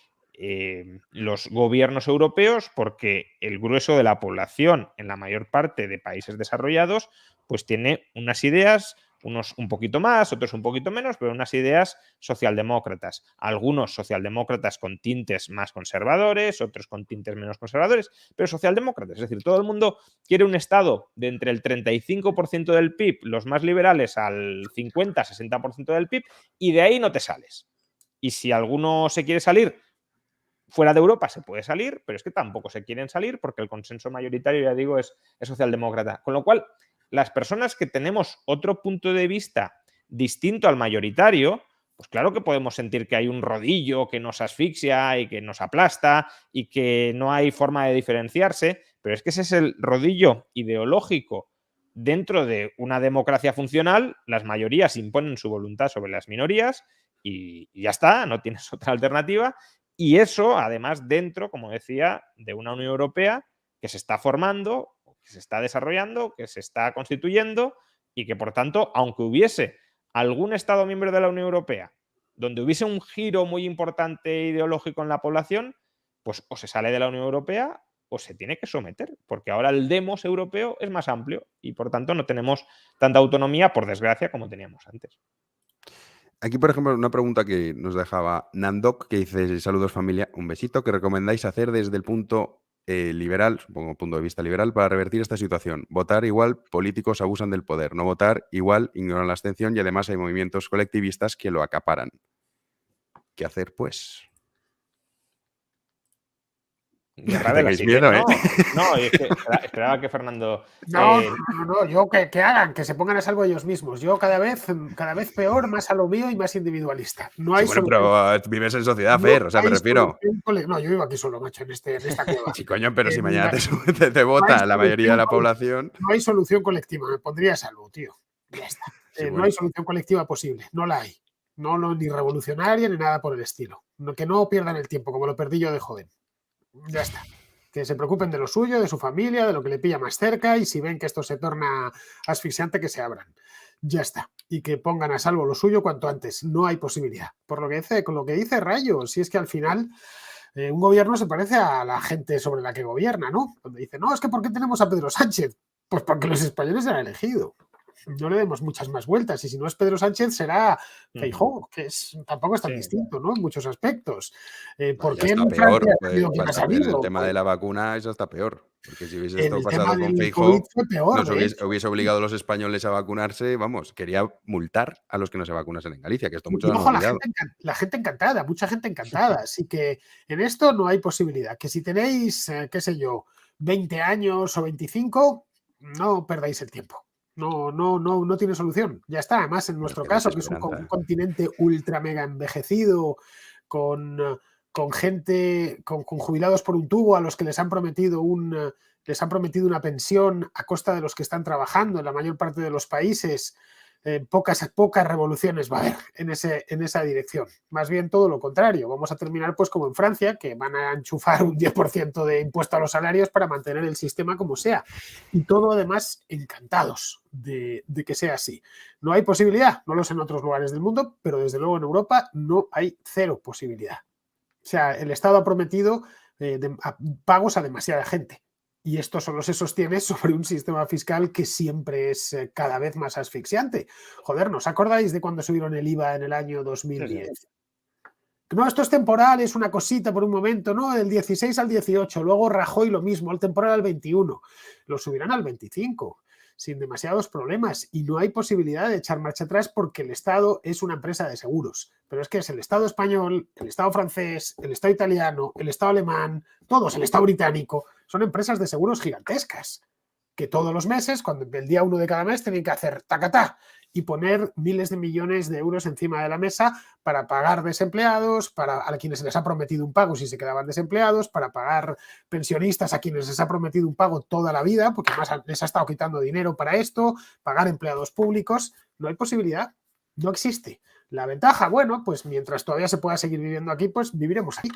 los gobiernos europeos porque el grueso de la población en la mayor parte de países desarrollados pues tiene unas ideas, unos un poquito más, otros un poquito menos, pero unas ideas socialdemócratas. Algunos socialdemócratas con tintes más conservadores, otros con tintes menos conservadores, pero socialdemócratas. Es decir, todo el mundo quiere un Estado de entre el 35% del PIB, los más liberales, al 50-60% del PIB, y de ahí no te sales. Y si alguno se quiere salir fuera de Europa, se puede salir, pero es que tampoco se quieren salir porque el consenso mayoritario, ya digo, es socialdemócrata. Con lo cual, las personas que tenemos otro punto de vista distinto al mayoritario, pues claro que podemos sentir que hay un rodillo que nos asfixia y que nos aplasta y que no hay forma de diferenciarse, pero es que ese es el rodillo ideológico dentro de una democracia funcional. Las mayorías imponen su voluntad sobre las minorías y ya está, no tienes otra alternativa. Y eso, además, dentro, como decía, de una Unión Europea que se está formando, que se está desarrollando, que se está constituyendo y que, por tanto, aunque hubiese algún Estado miembro de la Unión Europea donde hubiese un giro muy importante ideológico en la población, pues o se sale de la Unión Europea o se tiene que someter, porque ahora el demos europeo es más amplio y, por tanto, no tenemos tanta autonomía, por desgracia, como teníamos antes. Aquí, por ejemplo, una pregunta que nos dejaba Nandok, que dice: saludos familia, un besito, ¿qué recomendáis hacer desde el punto liberal, supongo punto de vista liberal, para revertir esta situación? Votar igual, políticos abusan del poder. No votar igual, ignoran la abstención y además hay movimientos colectivistas que lo acaparan. ¿Qué hacer, pues? Guerra de las Tenéis miedo, ¿eh? No, es que esperaba que Fernando... No, yo que hagan, que se pongan a salvo ellos mismos. Yo cada vez peor, más a lo mío y más individualista. No hay Sí, bueno, pero vives en sociedad, Fer, o sea, me refiero. No, yo vivo aquí solo, macho, en esta cueva. Sí, coño, pero si mañana te vota la mayoría de la población. No hay solución colectiva, me pondría a salvo, tío. Ya está. Sí, No bueno. hay solución colectiva posible, no la hay. No, ni revolucionaria ni nada por el estilo. Que no pierdan el tiempo, como lo perdí yo de joven. Ya está. Que se preocupen de lo suyo, de su familia, de lo que le pilla más cerca, y si ven que esto se torna asfixiante, que se abran. Ya está. Y que pongan a salvo lo suyo cuanto antes. No hay posibilidad. Por lo que dice Rayo, si es que al final un gobierno se parece a la gente sobre la que gobierna, ¿no? Cuando dice, no, es que ¿por qué tenemos a Pedro Sánchez? Pues porque los españoles se han elegido. No le demos muchas más vueltas, y si no es Pedro Sánchez será Feijóo, que tampoco es tan distinto, ¿no? En muchos aspectos. ¿Por qué en Francia ha habido quien ha salido? El tema de la vacuna eso está peor, porque si hubiese estado El pasado tema con del COVID Feijóo, fue peor, nos de hecho. hubiese obligado a los españoles a vacunarse, vamos, quería multar a los que no se vacunasen en Galicia, que esto muchos Y, han ojo, olvidado. la gente encantada, mucha gente encantada. Así que en esto no hay posibilidad. Que si tenéis, qué sé yo, 20 años o 25, no perdáis el tiempo. No tiene solución. Ya está. Además, en nuestro caso, que es un continente ultra mega envejecido, con gente, con jubilados por un tubo, a los que les han prometido una pensión a costa de los que están trabajando en la mayor parte de los países. Pocas revoluciones va a haber en esa dirección. Más bien todo lo contrario. Vamos a terminar pues como en Francia, que van a enchufar un 10% de impuesto a los salarios para mantener el sistema como sea. Y todo además encantados de que sea así. No hay posibilidad, no lo sé en otros lugares del mundo, pero desde luego en Europa no hay cero posibilidad. O sea, el Estado ha prometido pagos a demasiada gente. Y esto solo se sostiene sobre un sistema fiscal que siempre es cada vez más asfixiante. Joder, ¿no os acordáis de cuando subieron el IVA en el año 2010? No, esto es temporal, es una cosita por un momento, ¿no? Del 16 al 18, luego Rajoy lo mismo, el temporal al 21. Lo subirán al 25. sin demasiados problemas y no hay posibilidad de echar marcha atrás porque el Estado es una empresa de seguros. Pero es que es el Estado español, el Estado francés, el Estado italiano, el Estado alemán, todos, el Estado británico, son empresas de seguros gigantescas que todos los meses, cuando el día 1 de cada mes, tienen que hacer tacatá y poner miles de millones de euros encima de la mesa para pagar desempleados, para a quienes se les ha prometido un pago si se quedaban desempleados, para pagar pensionistas a quienes les ha prometido un pago toda la vida, porque además les ha estado quitando dinero para esto, pagar empleados públicos. No hay posibilidad, no existe. La ventaja, bueno, pues mientras todavía se pueda seguir viviendo aquí, pues viviremos aquí.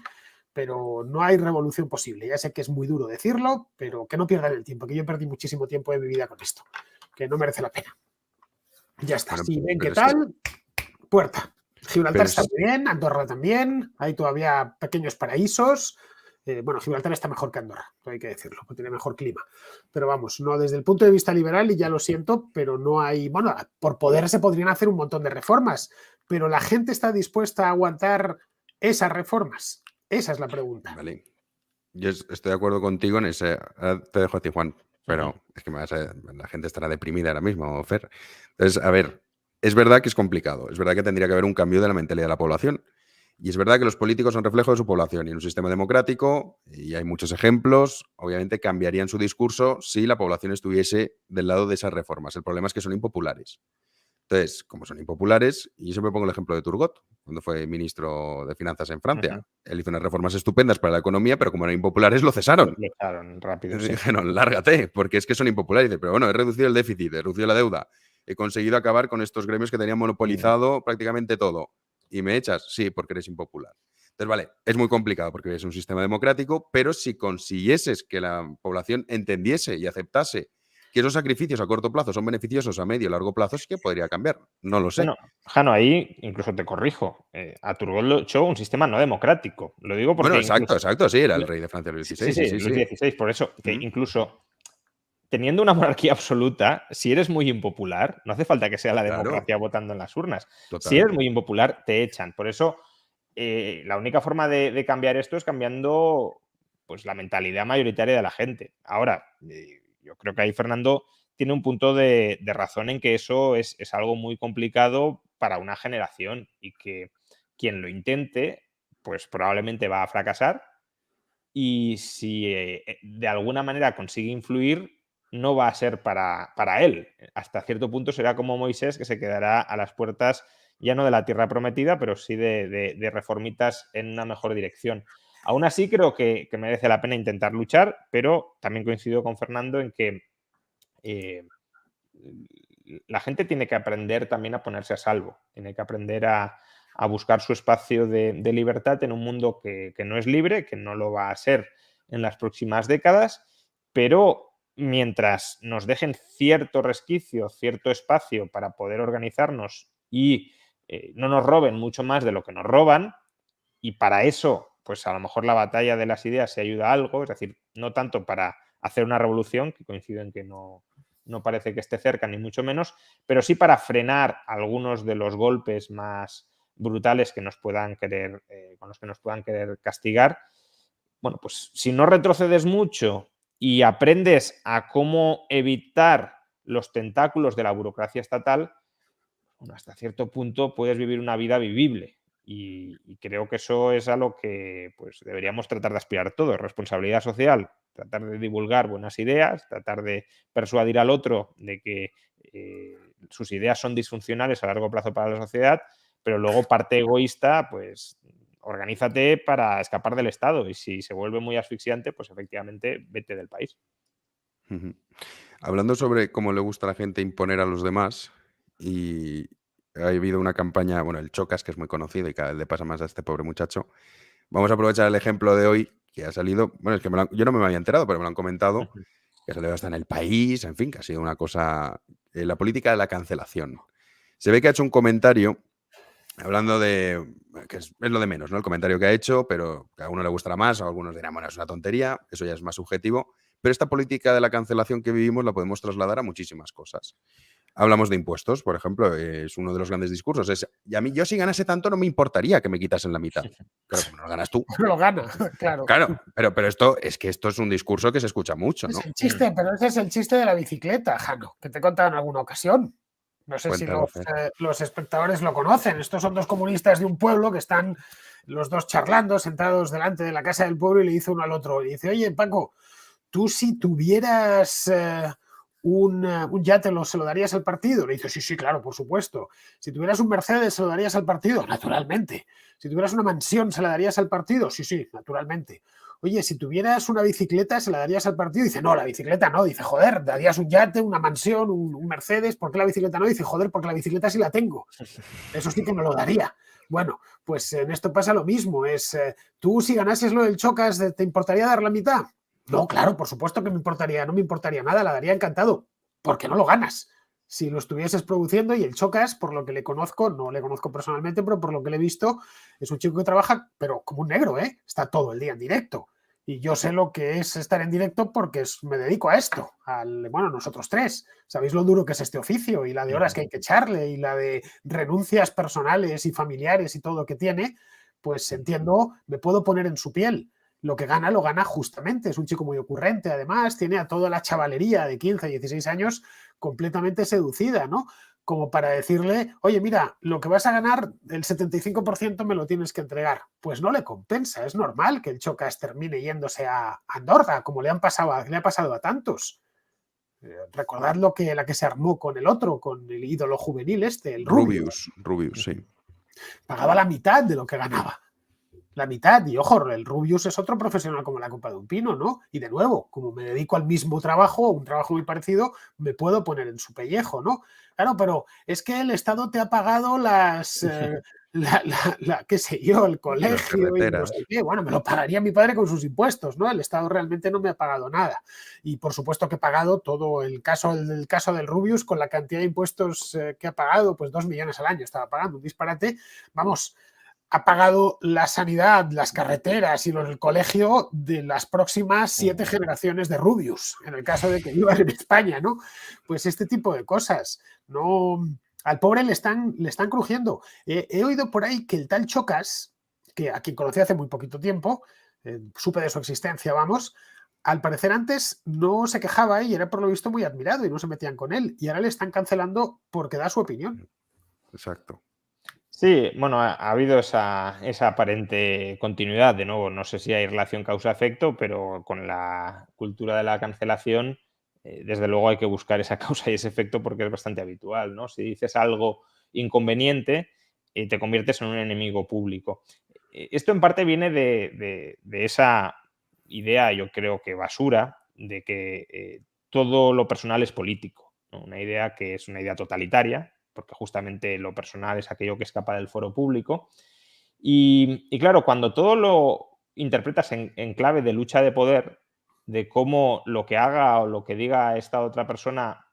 Pero no hay revolución posible. Ya sé que es muy duro decirlo, pero que no pierdan el tiempo, que yo perdí muchísimo tiempo de mi vida con esto, que no merece la pena. Ya está. Bueno, Si ven qué pero tal, puerta. Gibraltar pero está muy bien, Andorra también, hay todavía pequeños paraísos. Bueno, Gibraltar está mejor que Andorra, hay que decirlo, porque tiene mejor clima. Pero vamos, no desde el punto de vista liberal, y ya lo siento, pero no hay. Bueno, por poder se podrían hacer un montón de reformas, pero la gente está dispuesta a aguantar esas reformas. Esa es la pregunta. Vale. Yo estoy de acuerdo contigo en ese. Ahora te dejo a ti, Juan, pero es que la gente estará deprimida ahora mismo, Fer. Entonces, a ver, es verdad que es complicado, es verdad que tendría que haber un cambio de la mentalidad de la población. Y es verdad que los políticos son reflejo de su población y en un sistema democrático, y hay muchos ejemplos, obviamente cambiarían su discurso si la población estuviese del lado de esas reformas. El problema es que son impopulares. Entonces, como son impopulares, y yo siempre pongo el ejemplo de Turgot, cuando fue ministro de Finanzas en Francia. Él hizo unas reformas estupendas para la economía, pero como eran impopulares, lo cesaron. Lo echaron rápido. Sí. Dijeron, lárgate, porque es que son impopulares. Dice, pero bueno, he reducido el déficit, he reducido la deuda, he conseguido acabar con estos gremios que tenían monopolizado prácticamente todo. ¿Y me echas? Sí, porque eres impopular. Entonces, vale, es muy complicado porque es un sistema democrático, pero si consiguieses que la población entendiese y aceptase que esos sacrificios a corto plazo son beneficiosos a medio y largo plazo, sí que podría cambiar. No lo sé. Bueno, Jano, ahí incluso te corrijo. A Turgot lo echó un sistema no democrático. Lo digo porque. Bueno, exacto, sí, era el rey de Francia Luis XVI. Sí, Luis XVI. Por eso, que incluso teniendo una monarquía absoluta, si eres muy impopular, no hace falta que sea la democracia votando en las urnas. Total. Si eres muy impopular, te echan. Por eso, la única forma de cambiar esto es cambiando pues, la mentalidad mayoritaria de la gente. Ahora, yo creo que ahí Fernando tiene un punto de razón en que eso es algo muy complicado para una generación y que quien lo intente, pues probablemente va a fracasar y si de alguna manera consigue influir, no va a ser para él. Hasta cierto punto será como Moisés, que se quedará a las puertas ya no de la tierra prometida, pero sí de reformitas en una mejor dirección. Aún así, creo que merece la pena intentar luchar, pero también coincido con Fernando en que la gente tiene que aprender también a ponerse a salvo, tiene que aprender a buscar su espacio de libertad en un mundo que no es libre, que no lo va a ser en las próximas décadas, pero mientras nos dejen cierto resquicio, cierto espacio para poder organizarnos y no nos roben mucho más de lo que nos roban, y para eso, pues a lo mejor la batalla de las ideas se ayuda a algo, es decir, no tanto para hacer una revolución, que coincido en que no parece que esté cerca, ni mucho menos, pero sí para frenar algunos de los golpes más brutales que nos puedan querer, con los que nos puedan querer castigar. Bueno, pues si no retrocedes mucho y aprendes a cómo evitar los tentáculos de la burocracia estatal, bueno, hasta cierto punto puedes vivir una vida vivible. Y creo que eso es a lo que pues, deberíamos tratar de aspirar todos. Responsabilidad social, tratar de divulgar buenas ideas, tratar de persuadir al otro de que sus ideas son disfuncionales a largo plazo para la sociedad, pero luego parte egoísta, pues organízate para escapar del Estado y si se vuelve muy asfixiante, pues efectivamente vete del país. Hablando sobre cómo le gusta a la gente imponer a los demás, y ha habido una campaña, bueno, el Chocas, que es muy conocido y cada vez le pasa más a este pobre muchacho. Vamos a aprovechar el ejemplo de hoy, que ha salido, bueno, es que yo no me había enterado, pero me lo han comentado, que ha salido hasta en El País, en fin, que ha sido una cosa, la política de la cancelación. Se ve que ha hecho un comentario hablando de, que es lo de menos, ¿no? El comentario que ha hecho, pero que a uno le gustará más, o a algunos dirán, bueno, es una tontería, eso ya es más subjetivo, pero esta política de la cancelación que vivimos la podemos trasladar a muchísimas cosas. hablamos de impuestos, por ejemplo, es uno de los grandes discursos. Y a mí, yo si ganase tanto no me importaría que me quitasen la mitad. Claro, como no lo ganas tú. Lo gana, claro. Claro, pero esto es un discurso que se escucha mucho, ¿no? Es el chiste, pero ese es el chiste de la bicicleta, Jano, que te he contado en alguna ocasión. No sé si Cuéntalo, Fer. los espectadores lo conocen. Estos son dos comunistas de un pueblo que están los dos charlando, sentados delante de la casa del pueblo, y le dice uno al otro, y dice, oye, Paco, tú si tuvieras un yate, ¿se lo darías al partido? Le dice, sí, sí, claro, por supuesto. Si tuvieras un Mercedes, ¿se lo darías al partido? Naturalmente. Si tuvieras una mansión, ¿se la darías al partido? Sí, sí, naturalmente. Oye, si tuvieras una bicicleta, ¿se la darías al partido? Dice, no, la bicicleta no. Dice, joder, darías un yate, una mansión, un Mercedes. ¿Por qué la bicicleta no? Dice, joder, porque la bicicleta sí la tengo. Eso sí que me lo daría. Bueno, pues en esto pasa lo mismo. Tú si ganases lo del Chocas, ¿te importaría dar la mitad? No, claro, por supuesto que me importaría. No me importaría nada, la daría encantado. Porque no lo ganas. Si lo estuvieses produciendo, y el Chocas, por lo que le conozco, no le conozco personalmente, pero por lo que le he visto, es un chico que trabaja, pero como un negro, ¿eh? Está todo el día en directo. Y yo sé lo que es estar en directo porque me dedico a esto. Bueno, nosotros tres. Sabéis lo duro que es este oficio y la de horas que hay que echarle y la de renuncias personales y familiares y todo lo que tiene. Pues entiendo, me puedo poner en su piel. Lo que gana, lo gana justamente. Es un chico muy ocurrente, además. Tiene a toda la chavalería de 15, 16 años completamente seducida, ¿no? Como para decirle, oye, mira, lo que vas a ganar, el 75% me lo tienes que entregar. Pues no le compensa, es normal que el Chocas termine yéndose a Andorra, como le ha pasado a tantos. Recordad la que se armó con el otro, con el ídolo juvenil el Rubius, sí. Pagaba la mitad de lo que ganaba. La mitad, y ojo, el Rubius es otro profesional como la copa de un pino, ¿no? Y de nuevo, como me dedico al mismo trabajo, un trabajo muy parecido, me puedo poner en su pellejo, ¿no? Claro, pero es que el Estado te ha pagado qué sé yo, el colegio y no sé qué. Bueno, me lo pagaría mi padre con sus impuestos, ¿no? El Estado realmente no me ha pagado nada. Y por supuesto que he pagado todo el caso del Rubius con la cantidad de impuestos que ha pagado, pues 2 millones al año estaba pagando, un disparate. Vamos, ha pagado la sanidad, las carreteras y el colegio de las próximas 7 generaciones de Rubius, en el caso de que vivan en España, ¿no? Pues este tipo de cosas. No, al pobre le están crujiendo. He oído por ahí que el tal Chocas, que a quien conocí hace muy poquito tiempo, supe de su existencia, vamos, al parecer antes no se quejaba y era por lo visto muy admirado y no se metían con él. Y ahora le están cancelando porque da su opinión. Exacto. Sí, bueno, ha habido esa aparente continuidad. De nuevo, no sé si hay relación causa-efecto, pero con la cultura de la cancelación, desde luego hay que buscar esa causa y ese efecto porque es bastante habitual, ¿no? Si dices algo inconveniente, te conviertes en un enemigo público. Esto en parte viene de esa idea, yo creo que basura, de que todo lo personal es político, ¿no? Una idea que es una idea totalitaria, porque justamente lo personal es aquello que escapa del foro público. Y claro, cuando todo lo interpretas en clave de lucha de poder, de cómo lo que haga o lo que diga esta otra persona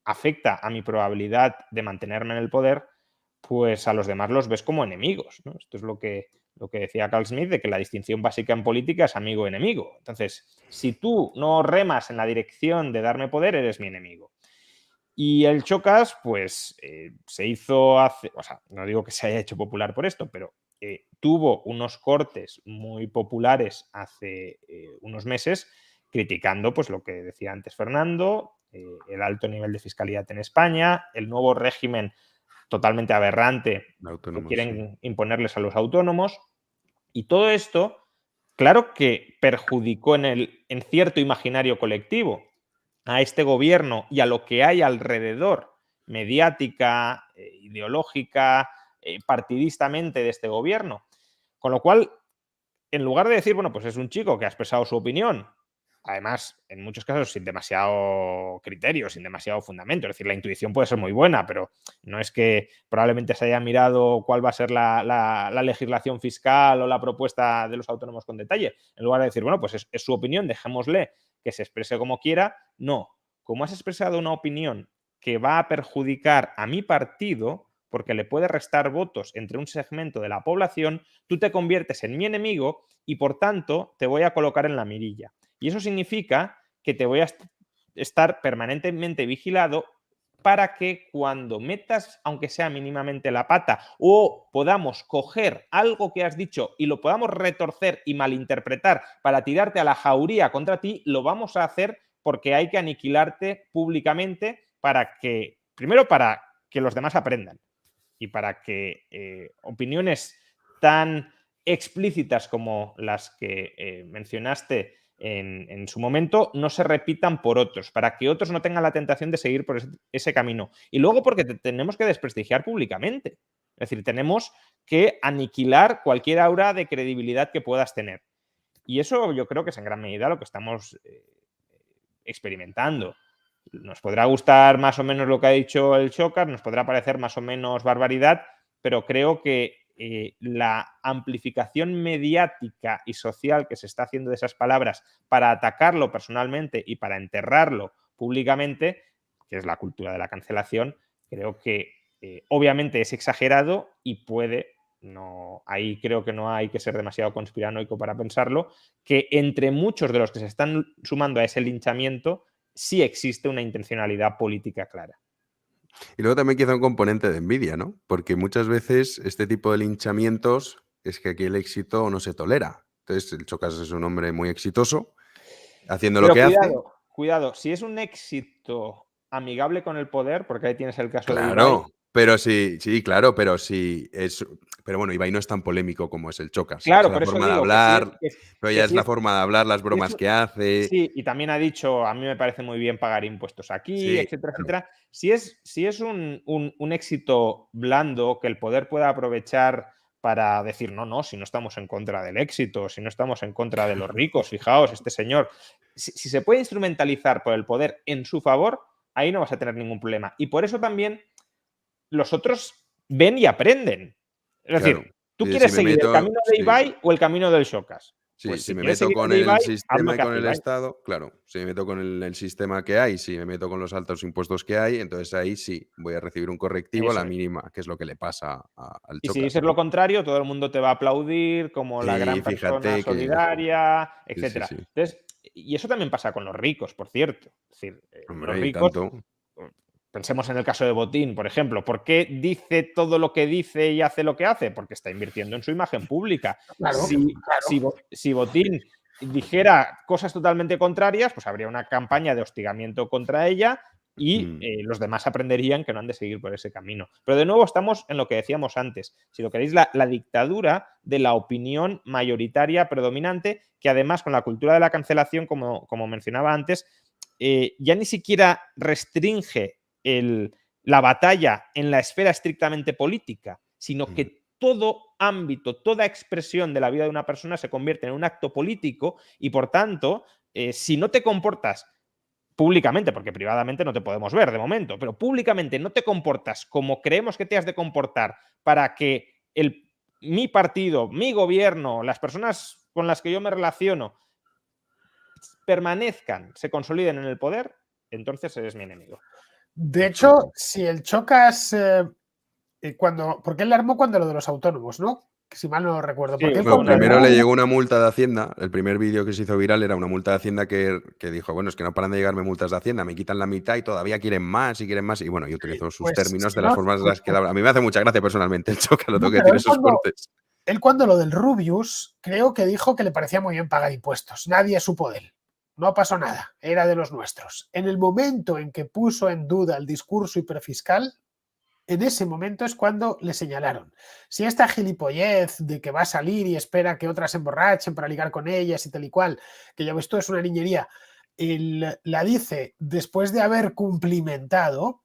afecta a mi probabilidad de mantenerme en el poder, pues a los demás los ves como enemigos, ¿no? Esto es lo que decía Carl Smith, de que la distinción básica en política es amigo-enemigo. Entonces, si tú no remas en la dirección de darme poder, eres mi enemigo. Y el Chocas, pues se hizo no digo que se haya hecho popular por esto, pero tuvo unos cortes muy populares hace unos meses criticando pues lo que decía antes Fernando, el alto nivel de fiscalidad en España, el nuevo régimen totalmente aberrante que quieren imponerles a los autónomos, y todo esto, claro que perjudicó en cierto imaginario colectivo a este gobierno y a lo que hay alrededor, mediática, ideológica, partidistamente de este gobierno. Con lo cual, en lugar de decir, bueno, pues es un chico que ha expresado su opinión, además, en muchos casos sin demasiado criterio, sin demasiado fundamento, es decir, la intuición puede ser muy buena, pero no es que probablemente se haya mirado cuál va a ser la legislación fiscal o la propuesta de los autónomos con detalle. En lugar de decir, bueno, pues es su opinión, dejémosle que se exprese como quiera. No, como has expresado una opinión que va a perjudicar a mi partido porque le puede restar votos entre un segmento de la población, tú te conviertes en mi enemigo y por tanto te voy a colocar en la mirilla. Y eso significa que te voy a estar permanentemente vigilado para que cuando metas, aunque sea mínimamente la pata, o podamos coger algo que has dicho y lo podamos retorcer y malinterpretar para tirarte a la jauría contra ti, lo vamos a hacer porque hay que aniquilarte públicamente para que, primero, para que los demás aprendan y para que opiniones tan explícitas como las que mencionaste en su momento no se repitan por otros, para que otros no tengan la tentación de seguir por ese camino. Y luego porque tenemos que desprestigiar públicamente. Es decir, tenemos que aniquilar cualquier aura de credibilidad que puedas tener. Y eso yo creo que es en gran medida lo que estamos experimentando. Nos podrá gustar más o menos lo que ha dicho el Xócar, nos podrá parecer más o menos barbaridad, pero creo que la amplificación mediática y social que se está haciendo de esas palabras para atacarlo personalmente y para enterrarlo públicamente, que es la cultura de la cancelación, creo que obviamente es exagerado y puede, ahí creo que no hay que ser demasiado conspiranoico para pensarlo, que entre muchos de los que se están sumando a ese linchamiento sí existe una intencionalidad política clara. Y luego también quizá un componente de envidia, ¿no? Porque muchas veces este tipo de linchamientos es que aquí el éxito no se tolera. Entonces, el Chocas es un hombre muy exitoso, haciendo lo que hace. Cuidado, si es un éxito amigable con el poder, porque ahí tienes el caso de Ibai. Claro, pero sí, claro, pero sí es. Pero bueno, Ibai no es tan polémico como es el Chocas. Claro, es por la eso forma de digo hablar, que pero ya es la forma de hablar, las bromas que hace. Sí, y también ha dicho, a mí me parece muy bien pagar impuestos aquí, Sí, etcétera, claro. etcétera. Si es un éxito blando que el poder pueda aprovechar para decir, no, si no estamos en contra del éxito, si no estamos en contra de los ricos, fijaos, este señor. Si se puede instrumentalizar por el poder en su favor, ahí no vas a tener ningún problema. Y por eso también los otros ven y aprenden. Es decir, ¿tú quieres seguir el camino de Ibai o el camino del Xocas? Sí, pues si me meto con el sistema y con el Ibai. Estado, claro, si me meto con el sistema que hay, si me meto con los altos impuestos que hay, entonces ahí sí voy a recibir un correctivo a la mínima, que es lo que le pasa al Chocas. Y si dices lo contrario, todo el mundo te va a aplaudir como la gran persona solidaria, etcétera. Sí. Entonces, y eso también pasa con los ricos, por cierto. Es decir, hombre, los ricos, tanto. Pensemos en el caso de Botín, por ejemplo. ¿Por qué dice todo lo que dice y hace lo que hace? Porque está invirtiendo en su imagen pública. Claro, si Botín dijera cosas totalmente contrarias, pues habría una campaña de hostigamiento contra ella y los demás aprenderían que no han de seguir por ese camino. Pero de nuevo estamos en lo que decíamos antes. Si lo queréis, la dictadura de la opinión mayoritaria predominante, que además con la cultura de la cancelación, como mencionaba antes, ya ni siquiera restringe la batalla en la esfera estrictamente política, sino que todo ámbito, toda expresión de la vida de una persona se convierte en un acto político y, por tanto, si no te comportas públicamente, porque privadamente no te podemos ver de momento, pero públicamente no te comportas como creemos que te has de comportar para que mi partido, mi gobierno, las personas con las que yo me relaciono permanezcan, se consoliden en el poder, entonces eres mi enemigo. De hecho, si el Chocas, porque él la armó cuando lo de los autónomos, ¿no? Si mal no recuerdo. Sí, bueno, primero le llegó una multa de Hacienda. El primer vídeo que se hizo viral era una multa de Hacienda que dijo, bueno, es que no paran de llegarme multas de Hacienda, me quitan la mitad y todavía quieren más y quieren más. Y bueno, y utilizó sus términos de las formas en las que a mí me hace mucha gracia personalmente el Chocas, lo tengo que decir, esos cortes. Él cuando lo del Rubius, creo que dijo que le parecía muy bien pagar impuestos. Nadie supo de él. No pasó nada, era de los nuestros. En el momento en que puso en duda el discurso hiperfiscal, en ese momento es cuando le señalaron. Si esta gilipollez de que va a salir y espera que otras se emborrachen para ligar con ellas y tal y cual, que ya ves tú, es una niñería, él la dice después de haber cumplimentado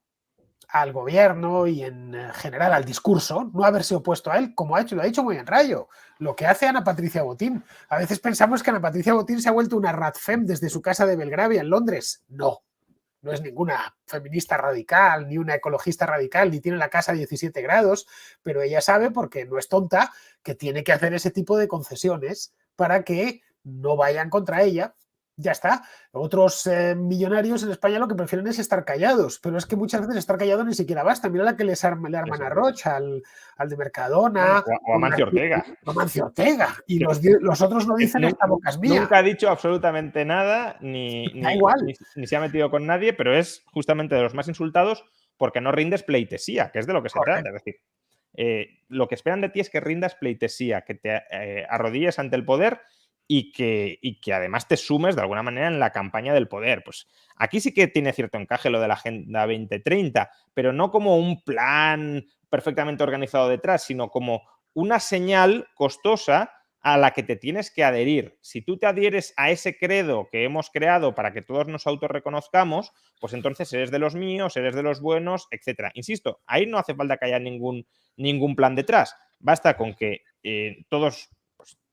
al gobierno y en general al discurso, no haberse opuesto a él, como lo ha dicho muy en Rayo, lo que hace Ana Patricia Botín. A veces pensamos que Ana Patricia Botín se ha vuelto una radfem desde su casa de Belgravia en Londres. No es ninguna feminista radical, ni una ecologista radical, ni tiene la casa a 17 grados, pero ella sabe, porque no es tonta, que tiene que hacer ese tipo de concesiones para que no vayan contra ella. Ya está. Otros millonarios en España lo que prefieren es estar callados, pero es que muchas veces estar callado ni siquiera basta. Mira la que le arman a Rocha, al de Mercadona. O a Mancio Ortega. A Mancio Ortega. Y los otros no dicen esta boca es mía. Nunca ha dicho absolutamente nada, ni se ha metido con nadie, pero es justamente de los más insultados porque no rindes pleitesía, que es de lo que se trata. Es decir, lo que esperan de ti es que rindas pleitesía, que te arrodilles ante el poder y que además te sumes de alguna manera en la campaña del poder. Pues aquí sí que tiene cierto encaje lo de la Agenda 2030, pero no como un plan perfectamente organizado detrás, sino como una señal costosa a la que te tienes que adherir. Si tú te adhieres a ese credo que hemos creado para que todos nos autorreconozcamos, pues entonces eres de los míos, eres de los buenos, etcétera. Insisto, ahí no hace falta que haya ningún plan detrás. Basta con que todos...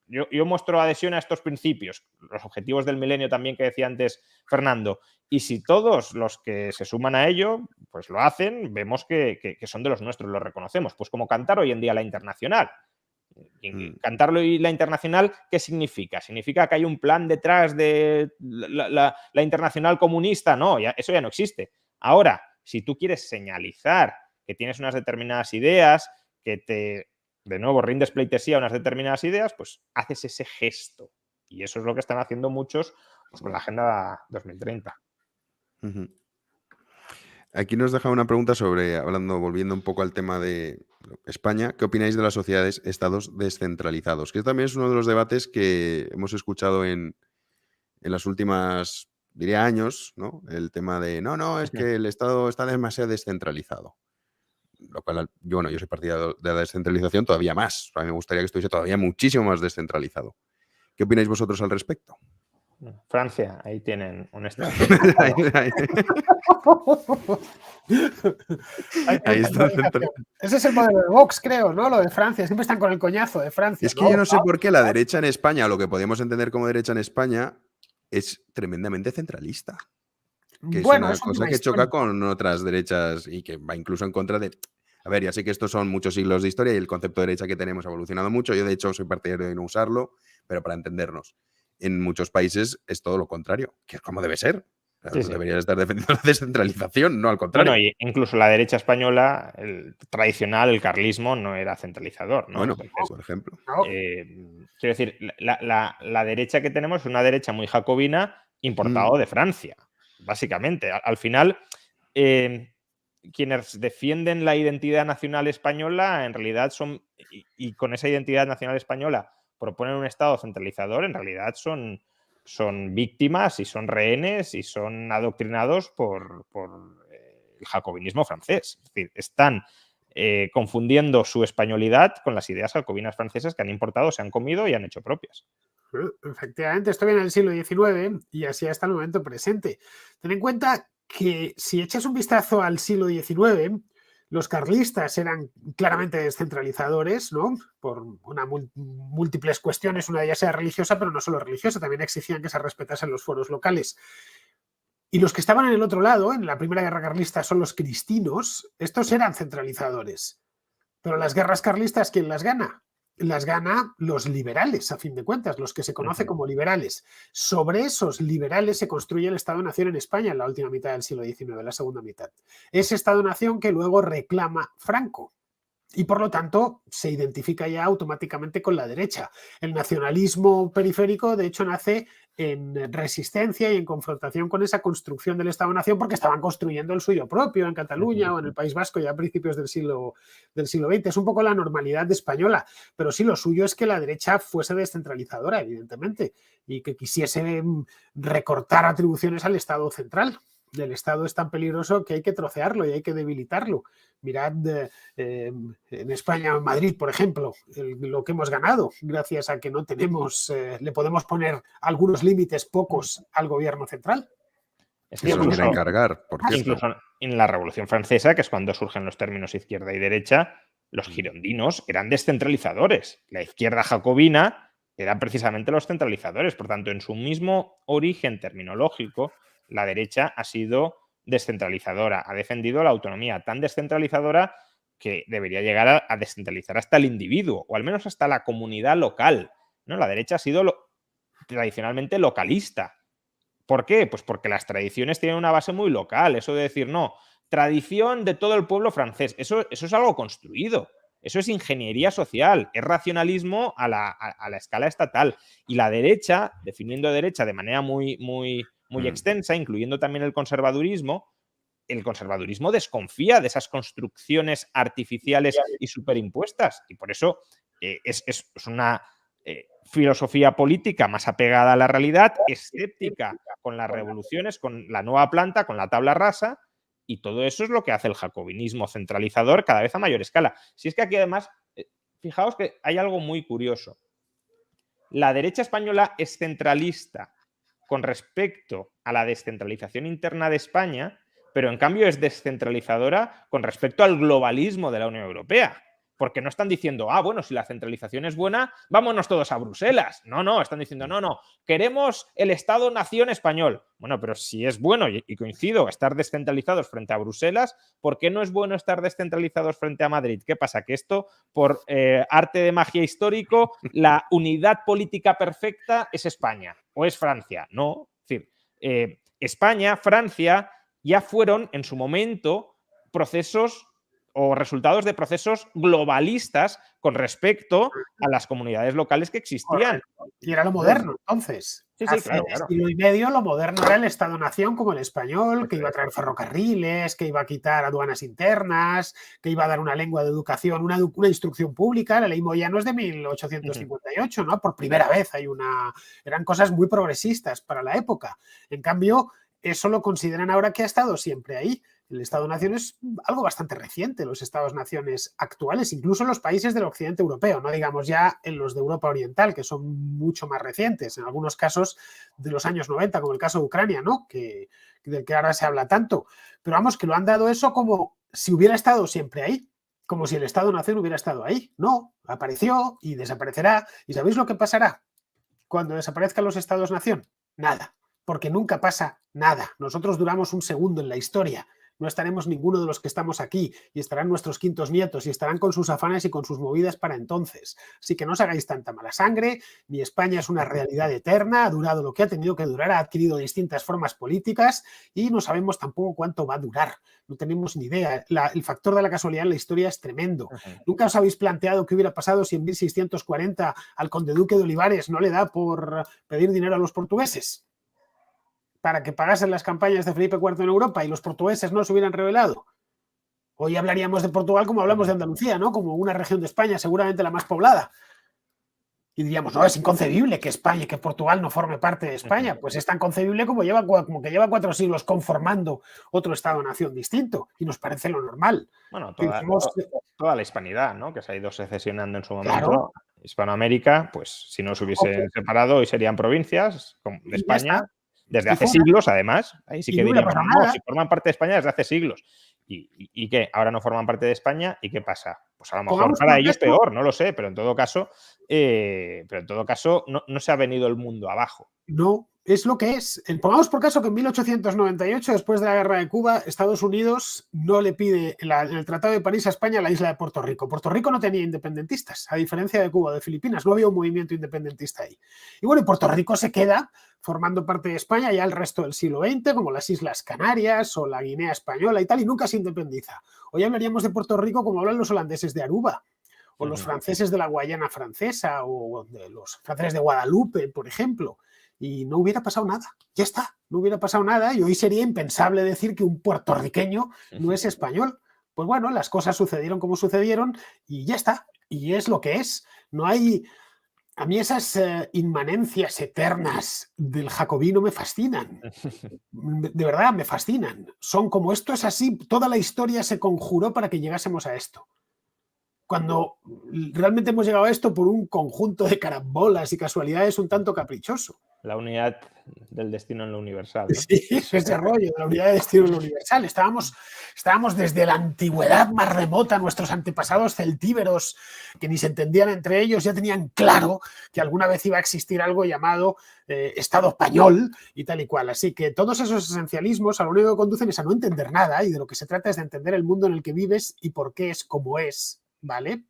Yo muestro adhesión a estos principios, los objetivos del milenio también que decía antes Fernando, y si todos los que se suman a ello pues lo hacen, vemos que son de los nuestros, lo reconocemos. Pues como cantar hoy en día la internacional. Cantarlo y la internacional, ¿qué significa? ¿Significa que hay un plan detrás de la internacional comunista? No, eso ya no existe. Ahora, si tú quieres señalizar que tienes unas determinadas ideas, que te... de nuevo, rindes pleitesía a unas determinadas ideas, pues haces ese gesto. Y eso es lo que están haciendo muchos pues, con la Agenda 2030. Aquí nos deja una pregunta volviendo un poco al tema de España, ¿qué opináis de las sociedades, estados descentralizados? Que también es uno de los debates que hemos escuchado en las últimas, diría, años, ¿no? El tema de, no, es que el Estado está demasiado descentralizado. Lo cual, yo soy partidario de la descentralización todavía más. A mí me gustaría que estuviese todavía muchísimo más descentralizado. ¿Qué opináis vosotros al respecto? Francia, ahí tienen un Estado. Ahí está. Ese es el modelo de Vox, creo, ¿no? Lo de Francia. Siempre están con el coñazo de Francia. Es que yo no sé por qué la derecha en España, lo que podemos entender como derecha en España, es tremendamente centralista. Que es una cosa que choca con otras derechas y que va incluso en contra de... A ver, ya sé que estos son muchos siglos de historia y el concepto de derecha que tenemos ha evolucionado mucho. Yo, de hecho, soy partidario de no usarlo, pero para entendernos. En muchos países es todo lo contrario, que es como debe ser. Sí. Deberías estar defendiendo la descentralización, no al contrario. Bueno, y incluso la derecha española, el tradicional, el carlismo, no era centralizador, ¿no? Bueno, entonces, por ejemplo. Quiero decir, la derecha que tenemos es una derecha muy jacobina importado de Francia, básicamente. Al final, quienes defienden la identidad nacional española, en realidad son, y con esa identidad nacional española proponen un Estado centralizador, en realidad son víctimas y son rehenes y son adoctrinados por el jacobinismo francés. Es decir, están confundiendo su españolidad con las ideas jacobinas francesas que han importado, se han comido y han hecho propias. Efectivamente, esto viene del siglo XIX y así hasta el momento presente. Ten en cuenta que si echas un vistazo al siglo XIX, los carlistas eran claramente descentralizadores, ¿no? Por múltiples cuestiones, una de ellas era religiosa, pero no solo religiosa, también exigían que se respetasen los fueros locales. Y los que estaban en el otro lado, en la Primera Guerra Carlista, son los cristinos. Estos eran centralizadores. Pero las guerras carlistas, ¿quién las gana? Las gana los liberales, a fin de cuentas, los que se conocen como liberales. Sobre esos liberales se construye el Estado-Nación en España en la última mitad del siglo XIX, la segunda mitad. Ese Estado-Nación que luego reclama Franco. Y por lo tanto se identifica ya automáticamente con la derecha. El nacionalismo periférico, de hecho, nace en resistencia y en confrontación con esa construcción del Estado-Nación porque estaban construyendo el suyo propio en Cataluña o en el País Vasco ya a principios del siglo XX. Es un poco la normalidad española, pero sí, lo suyo es que la derecha fuese descentralizadora, evidentemente, y que quisiese recortar atribuciones al Estado central. El Estado es tan peligroso que hay que trocearlo y hay que debilitarlo. Mirad en España, en Madrid, por ejemplo, lo que hemos ganado gracias a que no tenemos, le podemos poner algunos límites, pocos, al gobierno central. Es que eso lo quieren cargar, por cierto. Incluso en la Revolución Francesa, que es cuando surgen los términos izquierda y derecha, los girondinos eran descentralizadores. La izquierda jacobina eran precisamente los centralizadores. Por tanto, en su mismo origen terminológico, la derecha ha sido descentralizadora, ha defendido la autonomía, tan descentralizadora que debería llegar a descentralizar hasta el individuo, o al menos hasta la comunidad local, ¿no? La derecha ha sido tradicionalmente localista. ¿Por qué? Pues porque las tradiciones tienen una base muy local. Eso de decir, no, tradición de todo el pueblo francés, eso es algo construido. Eso es ingeniería social, es racionalismo a la escala estatal. Y la derecha, definiendo derecha de manera muy extensa, incluyendo también el conservadurismo, el conservadurismo desconfía de esas construcciones artificiales y superimpuestas. Y por eso es una filosofía política más apegada a la realidad, escéptica con las revoluciones, con la nueva planta, con la tabla rasa, y todo eso es lo que hace el jacobinismo centralizador cada vez a mayor escala. Si es que aquí además, fijaos que hay algo muy curioso. La derecha española es centralista con respecto a la descentralización interna de España, pero en cambio es descentralizadora con respecto al globalismo de la Unión Europea. Porque no están diciendo, bueno, si la centralización es buena, vámonos todos a Bruselas. No, están diciendo, no, queremos el Estado-nación español. Bueno, pero si es bueno, y coincido, estar descentralizados frente a Bruselas, ¿por qué no es bueno estar descentralizados frente a Madrid? ¿Qué pasa? Que esto, por arte de magia histórico, la unidad política perfecta es España o es Francia. No, es decir, España, Francia, ya fueron en su momento procesos o resultados de procesos globalistas con respecto a las comunidades locales que existían. Y era lo moderno, entonces. Sí, Hace claro. siglo y medio lo moderno era el Estado-nación como el español, que iba a traer ferrocarriles, que iba a quitar aduanas internas, que iba a dar una lengua de educación, una instrucción pública. La ley Moyano es de 1858, ¿no? Por primera vez eran cosas muy progresistas para la época. En cambio, eso lo consideran ahora que ha estado siempre ahí. El Estado-nación es algo bastante reciente, los Estados-naciones actuales, incluso en los países del occidente europeo, no digamos ya en los de Europa Oriental, que son mucho más recientes, en algunos casos de los años 90, como el caso de Ucrania, ¿no? Del que ahora se habla tanto. Pero vamos, que lo han dado eso como si hubiera estado siempre ahí, como si el Estado-nación hubiera estado ahí. No, apareció y desaparecerá. ¿Y sabéis lo que pasará cuando desaparezcan los Estados-nación? Nada, porque nunca pasa nada. Nosotros duramos un segundo en la historia. No estaremos ninguno de los que estamos aquí y estarán nuestros quintos nietos y estarán con sus afanes y con sus movidas para entonces. Así que no os hagáis tanta mala sangre, ni España es una realidad eterna, ha durado lo que ha tenido que durar, ha adquirido distintas formas políticas y no sabemos tampoco cuánto va a durar. No tenemos ni idea. El factor de la casualidad en la historia es tremendo. ¿Nunca os habéis planteado qué hubiera pasado si en 1640 al conde duque de Olivares no le da por pedir dinero a los portugueses para que pagasen las campañas de Felipe IV en Europa y los portugueses no se hubieran rebelado? Hoy hablaríamos de Portugal como hablamos de Andalucía, ¿no? Como una región de España seguramente la más poblada. Y diríamos, no, es inconcebible que España, que Portugal no forme parte de España. Pues es tan concebible como que lleva 4 siglos conformando otro Estado-nación distinto. Y nos parece lo normal. Bueno, toda la hispanidad, ¿no? Que se ha ido secesionando en su momento. Claro. Hispanoamérica, pues si no se hubiesen separado, hoy serían provincias de España. Desde hace fuera. siglos, además. Ahí sí que no diríamos, nada. si forman parte de España desde hace siglos. ¿Y qué? Ahora no forman parte de España, ¿y qué pasa? Pues a lo mejor para ellos peor, no lo sé, pero en todo caso no se ha venido el mundo abajo. No, es lo que es. Pongamos por caso que en 1898, después de la guerra de Cuba, Estados Unidos no le pide en el Tratado de París a España la isla de Puerto Rico. Puerto Rico no tenía independentistas, a diferencia de Cuba o de Filipinas, no había un movimiento independentista ahí. Y bueno, y Puerto Rico se queda formando parte de España ya el resto del siglo XX, como las Islas Canarias o la Guinea Española y tal, y nunca se independiza. Hoy hablaríamos de Puerto Rico como hablan los holandeses de Aruba, o los franceses de la Guayana Francesa, o de los franceses de Guadalupe, por ejemplo. Y no hubiera pasado nada, ya está, no hubiera pasado nada, y hoy sería impensable decir que un puertorriqueño no es español. Pues bueno, las cosas sucedieron como sucedieron y ya está, y es lo que es. No hay... A mí esas inmanencias eternas del jacobino me fascinan. De verdad, me fascinan. Son como esto es así, toda la historia se conjuró para que llegásemos a esto. Cuando realmente hemos llegado a esto por un conjunto de carambolas y casualidades un tanto caprichoso. La unidad del destino en lo universal, ¿no? Sí, ese rollo de la unidad de destino en lo universal. Estábamos desde la antigüedad más remota, nuestros antepasados celtíberos, que ni se entendían entre ellos, ya tenían claro que alguna vez iba a existir algo llamado Estado español y tal y cual. Así que todos esos esencialismos a lo único que conducen es a no entender nada, y de lo que se trata es de entender el mundo en el que vives y por qué es como es, ¿vale?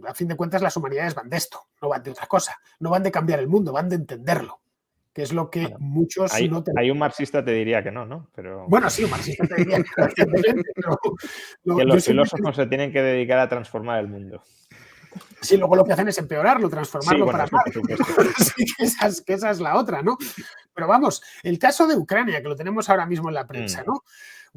A fin de cuentas, las humanidades van de esto, no van de otra cosa, no van de cambiar el mundo, van de entenderlo, que es lo que muchos no tenemos. Hay un marxista te diría que no, pero... Bueno, sí, un marxista te diría que los filósofos se tienen que dedicar a transformar el mundo. Sí, luego lo que hacen es empeorarlo, transformarlo para mal. Sí, que esa es la otra, ¿no? Pero vamos, el caso de Ucrania, que lo tenemos ahora mismo en la prensa, ¿no?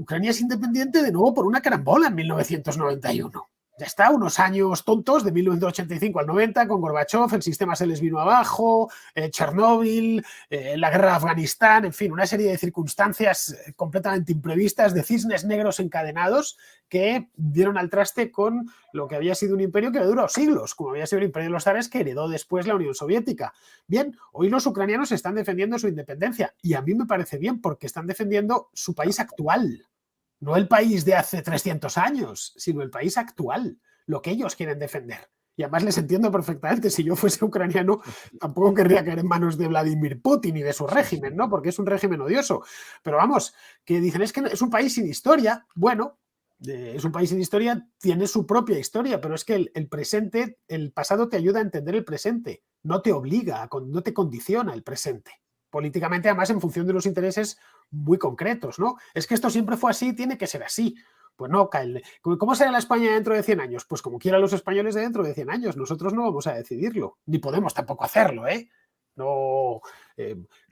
Ucrania es independiente de nuevo por una carambola en 1991. Ya está, unos años tontos de 1985 al 90 con Gorbachev, el sistema se les vino abajo, Chernóbil, la guerra de Afganistán, en fin, una serie de circunstancias completamente imprevistas, de cisnes negros encadenados que dieron al traste con lo que había sido un imperio que había durado siglos, como había sido el imperio de los zares que heredó después la Unión Soviética. Bien, hoy los ucranianos están defendiendo su independencia y a mí me parece bien porque están defendiendo su país actual. No el país de hace 300 años, sino el país actual, lo que ellos quieren defender. Y además les entiendo perfectamente. Si yo fuese ucraniano, tampoco querría caer en manos de Vladimir Putin y de su régimen, ¿no? Porque es un régimen odioso. Pero vamos, que dicen es que es un país sin historia. Bueno, es un país sin historia, tiene su propia historia, pero es que el presente, el pasado te ayuda a entender el presente, no te obliga, no te condiciona el presente. Políticamente, además, en función de los intereses muy concretos, ¿no? Es que esto siempre fue así, tiene que ser así. Pues no, ¿cómo será la España dentro de 100 años? Pues como quieran los españoles de dentro de 100 años. Nosotros no vamos a decidirlo, ni podemos tampoco hacerlo, ¿eh? No,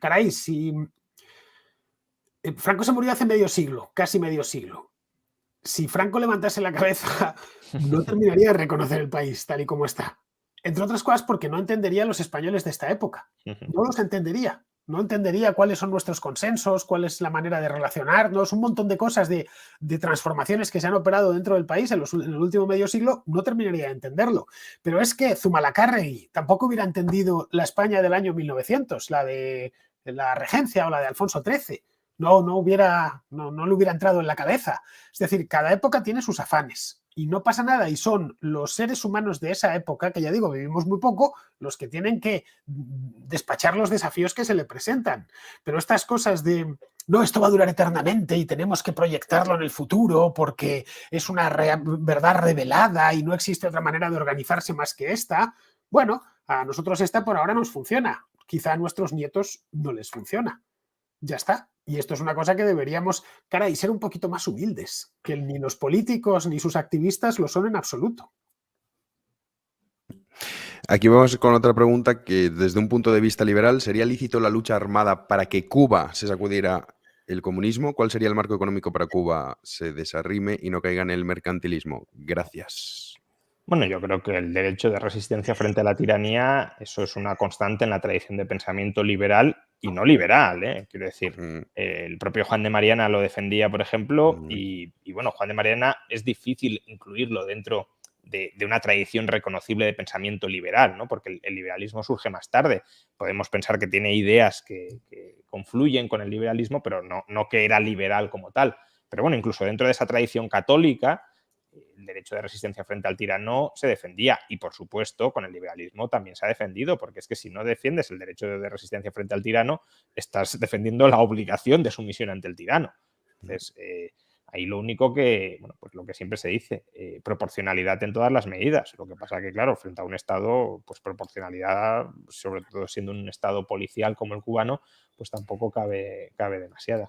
caray, si Franco se murió hace medio siglo, casi medio siglo. Si Franco levantase la cabeza, no terminaría de reconocer el país tal y como está. Entre otras cosas porque no entendería a los españoles de esta época. No los entendería. No entendería cuáles son nuestros consensos, cuál es la manera de relacionarnos, un montón de cosas, de transformaciones que se han operado dentro del país en el último medio siglo, no terminaría de entenderlo. Pero es que Zumalacárregui tampoco hubiera entendido la España del año 1900, la de la regencia o la de Alfonso XIII. No le hubiera entrado en la cabeza. Es decir, cada época tiene sus afanes y no pasa nada y son los seres humanos de esa época, que ya digo, vivimos muy poco, los que tienen que despachar los desafíos que se le presentan. Pero estas cosas de, no, esto va a durar eternamente y tenemos que proyectarlo en el futuro porque es una verdad revelada y no existe otra manera de organizarse más que esta, bueno, a nosotros esta por ahora nos funciona. Quizá a nuestros nietos no les funciona. Ya está. Y esto es una cosa que deberíamos, caray, ser un poquito más humildes, que ni los políticos ni sus activistas lo son en absoluto. Aquí vamos con otra pregunta que desde un punto de vista liberal, ¿sería lícito la lucha armada para que Cuba se sacudiera el comunismo? ¿Cuál sería el marco económico para Cuba se desarrime y no caiga en el mercantilismo? Gracias. Bueno, yo creo que el derecho de resistencia frente a la tiranía, eso es una constante en la tradición de pensamiento liberal y no liberal, ¿eh? Quiero decir, el propio Juan de Mariana lo defendía, por ejemplo, y bueno, Juan de Mariana es difícil incluirlo dentro de una tradición reconocible de pensamiento liberal, ¿no? Porque el liberalismo surge más tarde. Podemos pensar que tiene ideas que confluyen con el liberalismo, pero no que era liberal como tal. Pero bueno, incluso dentro de esa tradición católica, el derecho de resistencia frente al tirano se defendía y, por supuesto, con el liberalismo también se ha defendido, porque es que si no defiendes el derecho de resistencia frente al tirano, estás defendiendo la obligación de sumisión ante el tirano. Entonces, ahí lo único que, bueno, pues lo que siempre se dice, proporcionalidad en todas las medidas. Lo que pasa que, claro, frente a un Estado, pues proporcionalidad, sobre todo siendo un Estado policial como el cubano, pues tampoco cabe demasiada.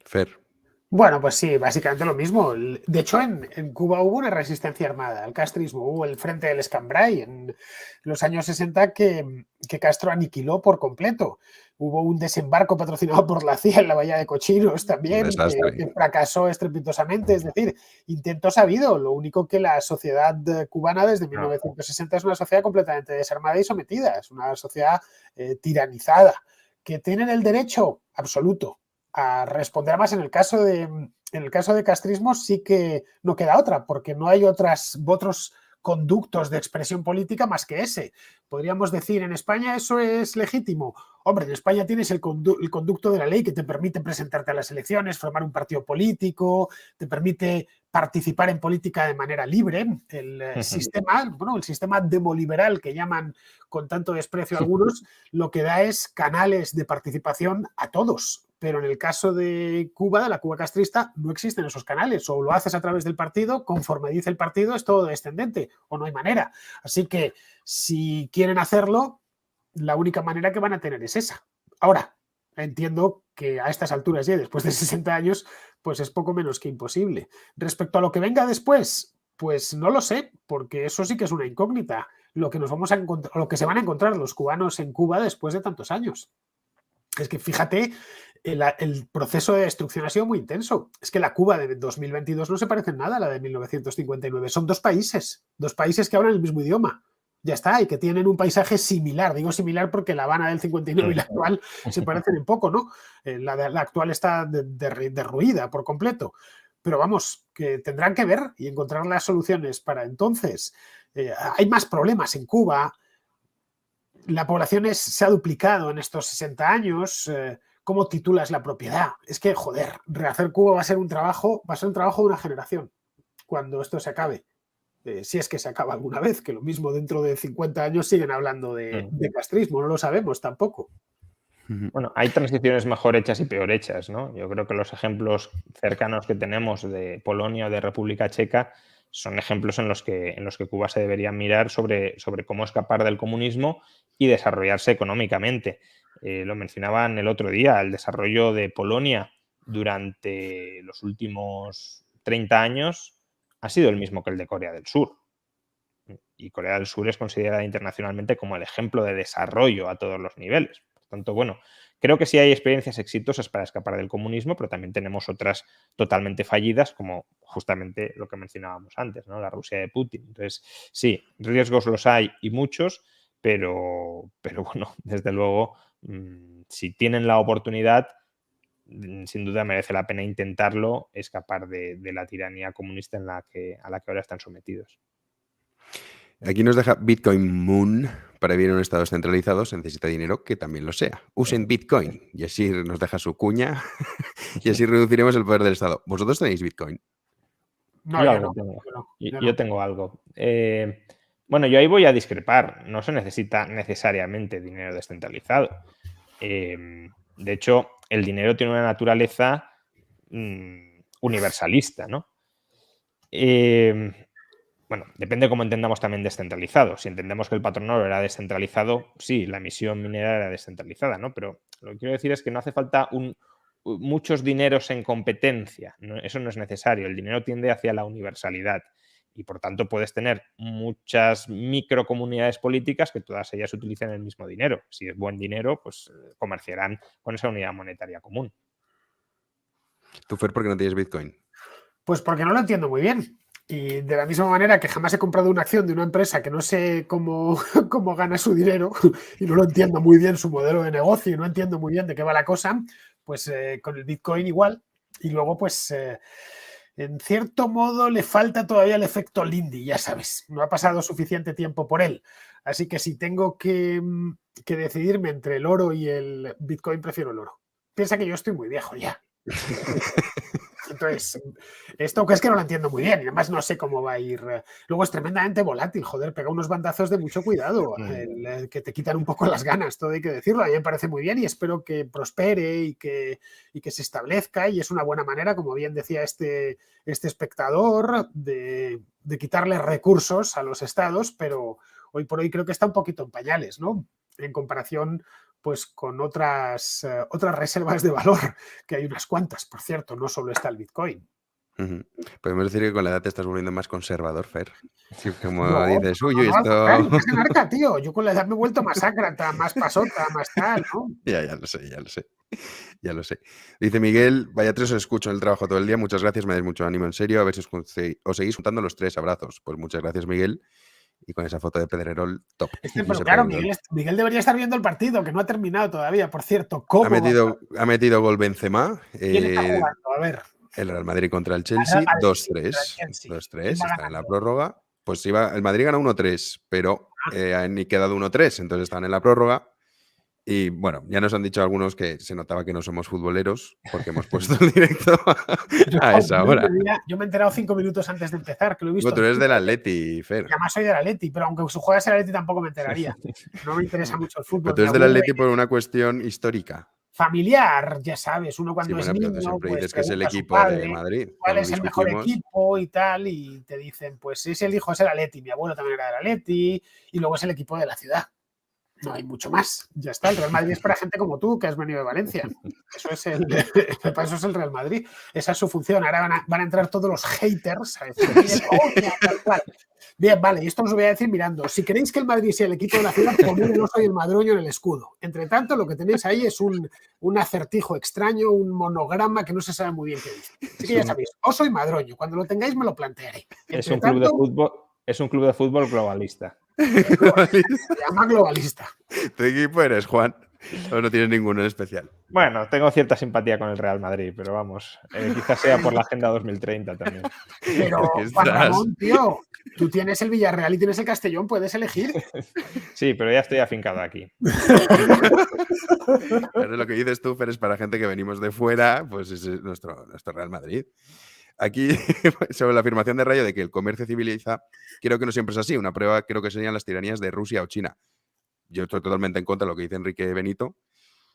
Fer. Bueno, pues sí, básicamente lo mismo. De hecho, en Cuba hubo una resistencia armada al castrismo, hubo el Frente del Escambray en los años 60 que Castro aniquiló por completo. Hubo un desembarco patrocinado por la CIA en la Bahía de Cochinos también, que fracasó estrepitosamente. Es decir, intento sabido. Lo único que la sociedad cubana desde 1960 es una sociedad completamente desarmada y sometida. Es una sociedad tiranizada. ¿Que tienen el derecho? Absoluto. A responder más en el caso de castrismo sí que no queda otra, porque no hay otros conductos de expresión política más que ese. Podríamos decir, en España eso es legítimo. Hombre, en España tienes el conducto de la ley que te permite presentarte a las elecciones, formar un partido político, te permite participar en política de manera libre. El sistema demoliberal que llaman con tanto desprecio algunos, lo que da es canales de participación a todos. Pero en el caso de Cuba, de la Cuba castrista, no existen esos canales. O lo haces a través del partido, conforme dice el partido, es todo descendente, o no hay manera. Así que si quieren hacerlo, la única manera que van a tener es esa. Ahora, entiendo que a estas alturas ya, después de 60 años, pues es poco menos que imposible. Respecto a lo que venga después, pues no lo sé, porque eso sí que es una incógnita. Lo que nos vamos a encontrar, lo que se van a encontrar los cubanos en Cuba después de tantos años. Es que fíjate el proceso de destrucción ha sido muy intenso. Es que la Cuba de 2022 no se parece en nada a la de 1959. Son dos países que hablan el mismo idioma. Ya está, y que tienen un paisaje similar. Digo similar porque La Habana del 59 y la actual se parecen un poco, ¿no? La actual está derruida por completo. Pero vamos, que tendrán que ver y encontrar las soluciones para entonces. Hay más problemas en Cuba. La población se ha duplicado en estos 60 años. ¿Cómo titulas la propiedad? Es que, joder, rehacer Cuba va a ser un trabajo de una generación cuando esto se acabe. Si es que se acaba alguna vez, que lo mismo dentro de 50 años siguen hablando de castrismo, no lo sabemos tampoco. Bueno, hay transiciones mejor hechas y peor hechas, ¿no? Yo creo que los ejemplos cercanos que tenemos de Polonia o de República Checa son ejemplos en los que Cuba se debería mirar sobre cómo escapar del comunismo y desarrollarse económicamente. Lo mencionaban el otro día, el desarrollo de Polonia durante los últimos 30 años ha sido el mismo que el de Corea del Sur. Y Corea del Sur es considerada internacionalmente como el ejemplo de desarrollo a todos los niveles. Por tanto, bueno, creo que sí hay experiencias exitosas para escapar del comunismo, pero también tenemos otras totalmente fallidas, como justamente lo que mencionábamos antes, ¿no? La Rusia de Putin. Entonces, sí, riesgos los hay y muchos, pero bueno, desde luego, si tienen la oportunidad, sin duda merece la pena intentarlo, escapar de la tiranía comunista a la que ahora están sometidos. Aquí nos deja Bitcoin Moon. Para vivir en un estado descentralizado se necesita dinero que también lo sea. Usen Bitcoin. Y así nos deja su cuña. Y así reduciremos el poder del Estado. ¿Vosotros tenéis Bitcoin? No, yo yo algo no. tengo. Yo Yo tengo algo. Bueno, yo ahí voy a discrepar. No se necesita necesariamente dinero descentralizado. De hecho, el dinero tiene una naturaleza universalista, ¿no? Bueno, depende cómo entendamos también descentralizado. Si entendemos que el patrón oro era descentralizado, sí, la emisión minera era descentralizada, ¿no? Pero lo que quiero decir es que no hace falta muchos dineros en competencia. Eso no es necesario. El dinero tiende hacia la universalidad y, por tanto, puedes tener muchas microcomunidades políticas que todas ellas utilizan el mismo dinero. Si es buen dinero, pues comerciarán con esa unidad monetaria común. ¿Tú, Fer, por qué no tienes Bitcoin? Pues porque no lo entiendo muy bien. Y de la misma manera que jamás he comprado una acción de una empresa que no sé cómo gana su dinero y no lo entiendo muy bien su modelo de negocio y no entiendo muy bien de qué va la cosa, pues con el Bitcoin igual. Y luego, pues, en cierto modo le falta todavía el efecto Lindy, ya sabes. No ha pasado suficiente tiempo por él. Así que si tengo que decidirme entre el oro y el Bitcoin, prefiero el oro. Piensa que yo estoy muy viejo ya. Entonces, esto que es que no lo entiendo muy bien y además no sé cómo va a ir. Luego es tremendamente volátil, joder, pega unos bandazos de mucho cuidado, que te quitan un poco las ganas, todo hay que decirlo. A mí me parece muy bien y espero que prospere y que se establezca y es una buena manera, como bien decía este espectador, de quitarle recursos a los estados, pero hoy por hoy creo que está un poquito en pañales, ¿no? En comparación pues con otras reservas de valor, que hay unas cuantas, por cierto, no solo está el Bitcoin. Podemos decir que con la edad te estás volviendo más conservador, Fer. Sí, como No, dices, uy, al esto... contrario, es anarca, tío. Yo con la edad me he vuelto más ácrata, más pasota, más tal, ¿no? Ya lo sé. Dice Miguel, vaya tres, os escucho en el trabajo todo el día, muchas gracias, me dais mucho ánimo, en serio, a ver si os seguís juntando los tres, abrazos. Pues muchas gracias, Miguel. Y con esa foto de Pedrerol, top. Pero claro, Miguel debería estar viendo el partido, que no ha terminado todavía, por cierto. ¿Cómo ha metido gol Benzema. ¿Quién está jugando? A ver. El Real Madrid contra el Chelsea, 2-3. 2-3, está en la prórroga. Pues el Madrid gana 1-3, pero han quedado 1-3, entonces están en la prórroga. Y bueno, ya nos han dicho algunos que se notaba que no somos futboleros porque hemos puesto el directo a esa hora. Yo me he enterado 5 minutos antes de empezar, que lo he visto. Tú eres del Atleti, Fer. Y además soy del Atleti, pero aunque juegas el Atleti tampoco me enteraría. No me interesa mucho el fútbol. Pero tú eres del Atleti por una cuestión histórica. Familiar, ya sabes, uno cuando es niño, siempre pues dices que es el equipo padre, de Madrid. ¿cuál es el mejor equipo y tal? Y te dicen, pues es el hijo, es el Atleti, mi abuelo también era del Atleti, y luego es el equipo de la ciudad. No hay mucho más, ya está. El Real Madrid es para gente como tú, que has venido de Valencia. Eso es el Real Madrid. Esa es su función. Ahora van a entrar todos los haters a decir, Bien, vale, y esto os lo voy a decir mirando. Si queréis que el Madrid sea el equipo de la ciudad, poned el oso y el madroño en el escudo. Entre tanto, lo que tenéis ahí es un acertijo extraño, un monograma que no se sabe muy bien qué dice. Así que ya sabéis, oso y madroño. Cuando lo tengáis me lo plantearé. Es un club de fútbol globalista. Se llama globalista. ¿Tu equipo eres, Juan? ¿O no tienes ninguno en especial? Bueno, tengo cierta simpatía con el Real Madrid, pero vamos, quizás sea por la Agenda 2030 también. Pero, Juan Ramón, tío, tú tienes el Villarreal y tienes el Castellón, puedes elegir. Sí, pero ya estoy afincado aquí. Pero lo que dices tú, Fer, es para gente que venimos de fuera, pues es nuestro Real Madrid. Aquí, sobre la afirmación de Rayo de que el comercio civiliza, creo que no siempre es así. Una prueba creo que serían las tiranías de Rusia o China. Yo estoy totalmente en contra de lo que dice Enrique Benito,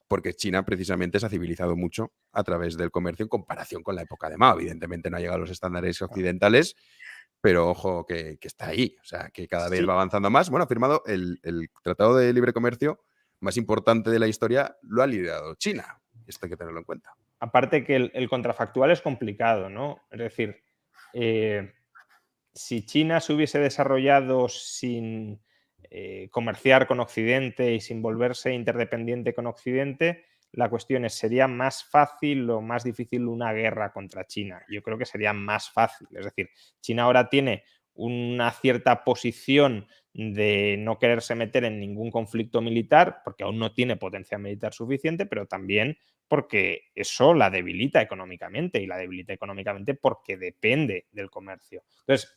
porque China precisamente se ha civilizado mucho a través del comercio en comparación con la época de Mao. Evidentemente no ha llegado a los estándares occidentales, pero ojo que está ahí, o sea, que cada vez va avanzando más. Bueno, ha firmado el Tratado de Libre Comercio más importante de la historia, lo ha liderado China. Esto hay que tenerlo en cuenta. Aparte que el contrafactual es complicado, ¿no? Es decir, si China se hubiese desarrollado sin comerciar con Occidente y sin volverse interdependiente con Occidente, la cuestión es, ¿sería más fácil o más difícil una guerra contra China? Yo creo que sería más fácil. Es decir, China ahora tiene una cierta posición de no quererse meter en ningún conflicto militar, porque aún no tiene potencia militar suficiente, pero también porque eso la debilita económicamente, y la debilita económicamente porque depende del comercio. Entonces,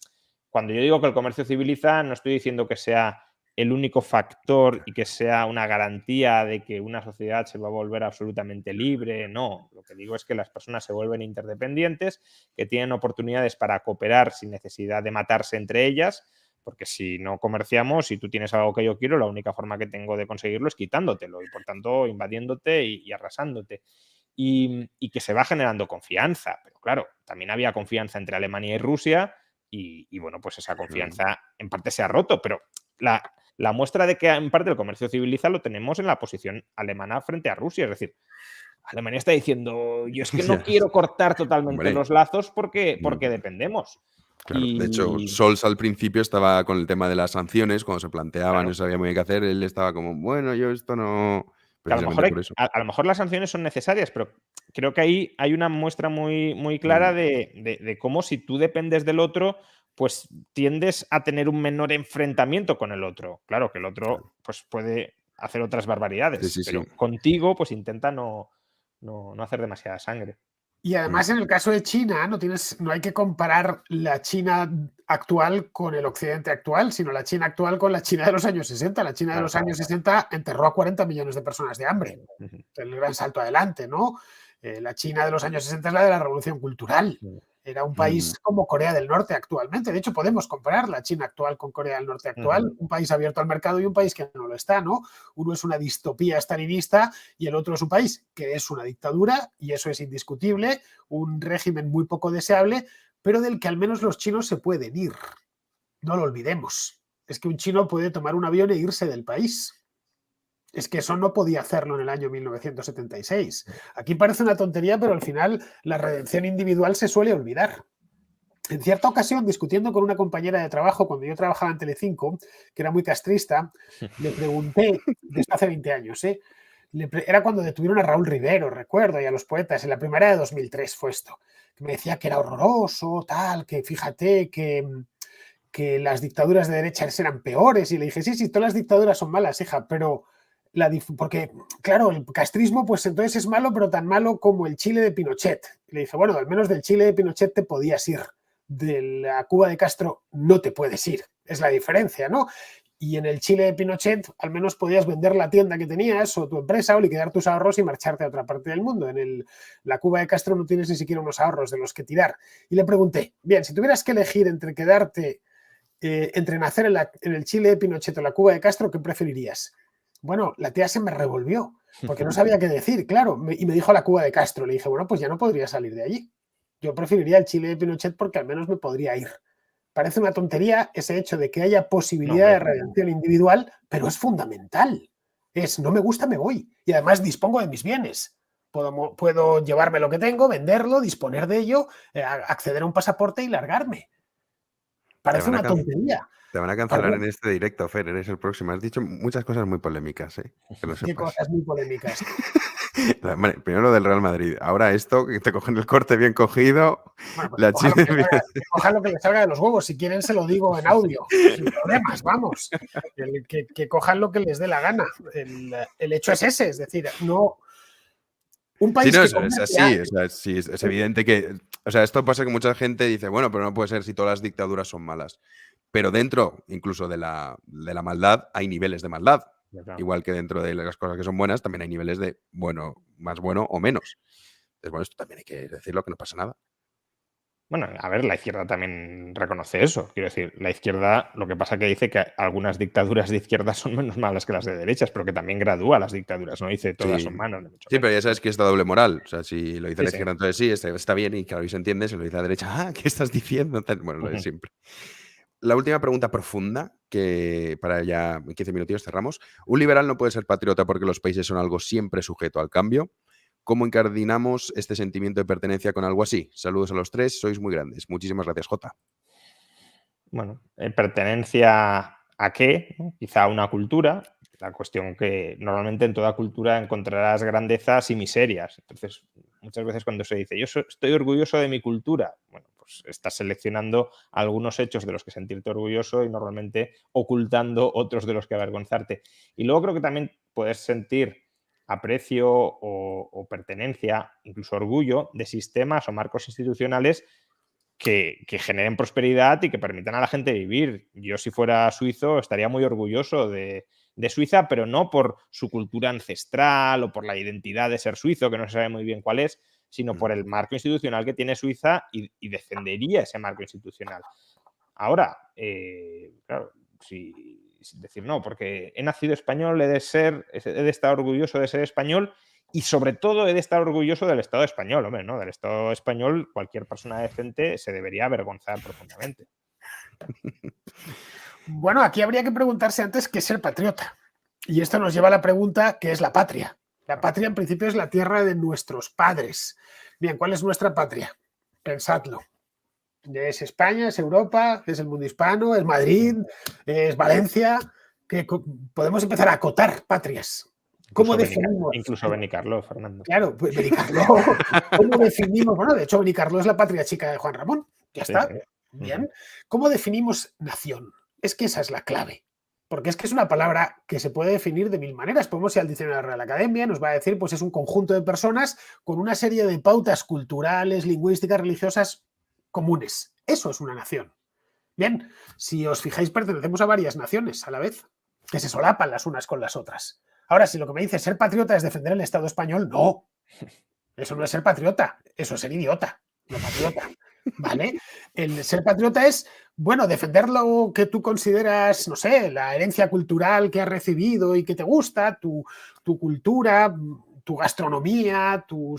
cuando yo digo que el comercio civiliza, no estoy diciendo que sea el único factor y que sea una garantía de que una sociedad se va a volver absolutamente libre. No, lo que digo es que las personas se vuelven interdependientes, que tienen oportunidades para cooperar sin necesidad de matarse entre ellas, porque si no comerciamos, si tú tienes algo que yo quiero, la única forma que tengo de conseguirlo es quitándotelo y por tanto invadiéndote y arrasándote. Y que se va generando confianza. Pero claro, también había confianza entre Alemania y Rusia y bueno, pues esa confianza en parte se ha roto, pero la muestra de que en parte el comercio civiliza lo tenemos en la posición alemana frente a Rusia. Es decir, Alemania está diciendo, yo es que no quiero cortar totalmente los lazos porque dependemos. Claro, de hecho, Scholz al principio estaba con el tema de las sanciones, cuando se planteaban, no sabía muy bien qué hacer, él estaba como, bueno, yo esto no... A lo mejor las sanciones son necesarias, pero creo que ahí hay una muestra muy, muy clara de cómo si tú dependes del otro, pues tiendes a tener un menor enfrentamiento con el otro. Claro que el otro pues puede hacer otras barbaridades, pero contigo pues intenta no hacer demasiada sangre. Y además, en el caso de China, no hay que comparar la China actual con el Occidente actual, sino la China actual con la China de los años 60. La China de los años 60 enterró a 40 millones de personas de hambre. El gran salto adelante, ¿no? La China de los años 60 es la de la revolución cultural. Era un país como Corea del Norte actualmente. De hecho, podemos comparar la China actual con Corea del Norte actual, un país abierto al mercado y un país que no lo está, ¿no? Uno es una distopía stalinista y el otro es un país que es una dictadura, y eso es indiscutible, un régimen muy poco deseable, pero del que al menos los chinos se pueden ir. No lo olvidemos. Es que un chino puede tomar un avión e irse del país. Es que eso no podía hacerlo en el año 1976. Aquí parece una tontería, pero al final la redención individual se suele olvidar. En cierta ocasión, discutiendo con una compañera de trabajo, cuando yo trabajaba en Telecinco, que era muy castrista, le pregunté, desde hace 20 años, era cuando detuvieron a Raúl Rivero, recuerdo, y a los poetas, en la primavera de 2003 fue esto, que me decía que era horroroso, tal, que fíjate que las dictaduras de derechas eran peores, y le dije, sí, todas las dictaduras son malas, hija, pero... porque, claro, el castrismo, pues entonces es malo, pero tan malo como el Chile de Pinochet. Y le dije, bueno, al menos del Chile de Pinochet te podías ir. De la Cuba de Castro no te puedes ir. Es la diferencia, ¿no? Y en el Chile de Pinochet al menos podías vender la tienda que tenías o tu empresa o liquidar tus ahorros y marcharte a otra parte del mundo. En la Cuba de Castro no tienes ni siquiera unos ahorros de los que tirar. Y le pregunté, bien, si tuvieras que elegir entre quedarte, entre nacer en el Chile de Pinochet o la Cuba de Castro, ¿qué preferirías? Bueno, la tía se me revolvió, porque no sabía qué decir, claro, y me dijo la Cuba de Castro. Le dije, bueno, pues ya no podría salir de allí. Yo preferiría el Chile de Pinochet porque al menos me podría ir. Parece una tontería ese hecho de que haya posibilidad de redención individual, pero es fundamental. No me gusta, me voy. Y además dispongo de mis bienes. Puedo llevarme lo que tengo, venderlo, disponer de ello, acceder a un pasaporte y largarme. Parece van a una tontería. Te van a cancelar Perdón, en este directo, Fer, eres el próximo. Has dicho muchas cosas muy polémicas, que lo qué sepas. cosas muy polémicas. Vale, primero lo del Real Madrid, ahora esto, que te cogen el corte bien cogido, Bueno, pues la chile bien... que cojan lo que les salga de los huevos. Si quieren, se lo digo en audio, sin problemas, vamos. Que cojan lo que les dé la gana. El hecho es ese, es decir, no. Un Sí, país no, que es convierte así, o sea, sí, es evidente que... O sea, esto pasa que mucha gente dice, bueno, pero no puede ser si todas las dictaduras son malas. Pero dentro, incluso de la maldad, hay niveles de maldad. Claro. Igual que dentro de las cosas que son buenas, también hay niveles de bueno, más bueno o menos. Entonces, bueno, esto también hay que decirlo, que no pasa nada. Bueno, a ver, la izquierda también reconoce eso. Quiero decir, la izquierda lo que pasa que dice que algunas dictaduras de izquierda son menos malas que las de derechas, pero que también gradúa las dictaduras, no dice todas son Sí, malas. Ni mucho sí, pero ya menos. sabes que es la doble moral. O sea, si lo dice Sí, la sí. izquierda, entonces sí, está bien y claro, y se entiende. Si lo dice la derecha, ¿qué estás diciendo? Bueno, lo de Ujú. siempre. La última pregunta profunda, que para ya 15 minutos cerramos. Un liberal no puede ser patriota porque los países son algo siempre sujeto al cambio. ¿Cómo incardinamos este sentimiento de pertenencia con algo así? Saludos a los tres, sois muy grandes. Muchísimas gracias, Jota. Bueno, pertenencia a qué, ¿no? Quizá a una cultura. La cuestión que normalmente en toda cultura encontrarás grandezas y miserias. Entonces, muchas veces cuando se dice estoy orgulloso de mi cultura, bueno, pues estás seleccionando algunos hechos de los que sentirte orgulloso y normalmente ocultando otros de los que avergonzarte. Y luego creo que también puedes sentir aprecio o pertenencia, incluso orgullo, de sistemas o marcos institucionales que generen prosperidad y que permitan a la gente vivir. Yo, si fuera suizo, estaría muy orgulloso de Suiza, pero no por su cultura ancestral o por la identidad de ser suizo, que no se sabe muy bien cuál es, sino por el marco institucional que tiene Suiza y defendería ese marco institucional. Ahora, claro, decir no, porque he nacido español, he de estar orgulloso de ser español y sobre todo he de estar orgulloso del Estado español, hombre, ¿no? Del Estado español cualquier persona decente se debería avergonzar profundamente. Bueno, aquí habría que preguntarse antes qué es ser patriota. Y esto nos lleva a la pregunta, ¿qué es la patria? La patria en principio es la tierra de nuestros padres. Bien, ¿cuál es nuestra patria? Pensadlo. ¿Es España, es Europa, es el mundo hispano, es Madrid, es Valencia? Que podemos empezar a acotar patrias. ¿Cómo definimos? Incluso Benicarló, Fernando. Claro, pues Benicarló. ¿Cómo definimos? Bueno, de hecho, Benicarló es la patria chica de Juan Ramón. Ya está. Sí. Bien. ¿Cómo definimos nación? Es que esa es la clave. Porque es que es una palabra que se puede definir de mil maneras. Podemos ir al diccionario de la Real Academia, nos va a decir, pues es un conjunto de personas con una serie de pautas culturales, lingüísticas, religiosas comunes. Eso es una nación. Bien, si os fijáis, pertenecemos a varias naciones a la vez, que se solapan las unas con las otras. Ahora, si lo que me dice ser patriota es defender el Estado español, no. Eso no es ser patriota, eso es ser idiota, no patriota. ¿Vale? El ser patriota es, bueno, defender lo que tú consideras, no sé, la herencia cultural que has recibido y que te gusta, tu cultura, tu gastronomía, no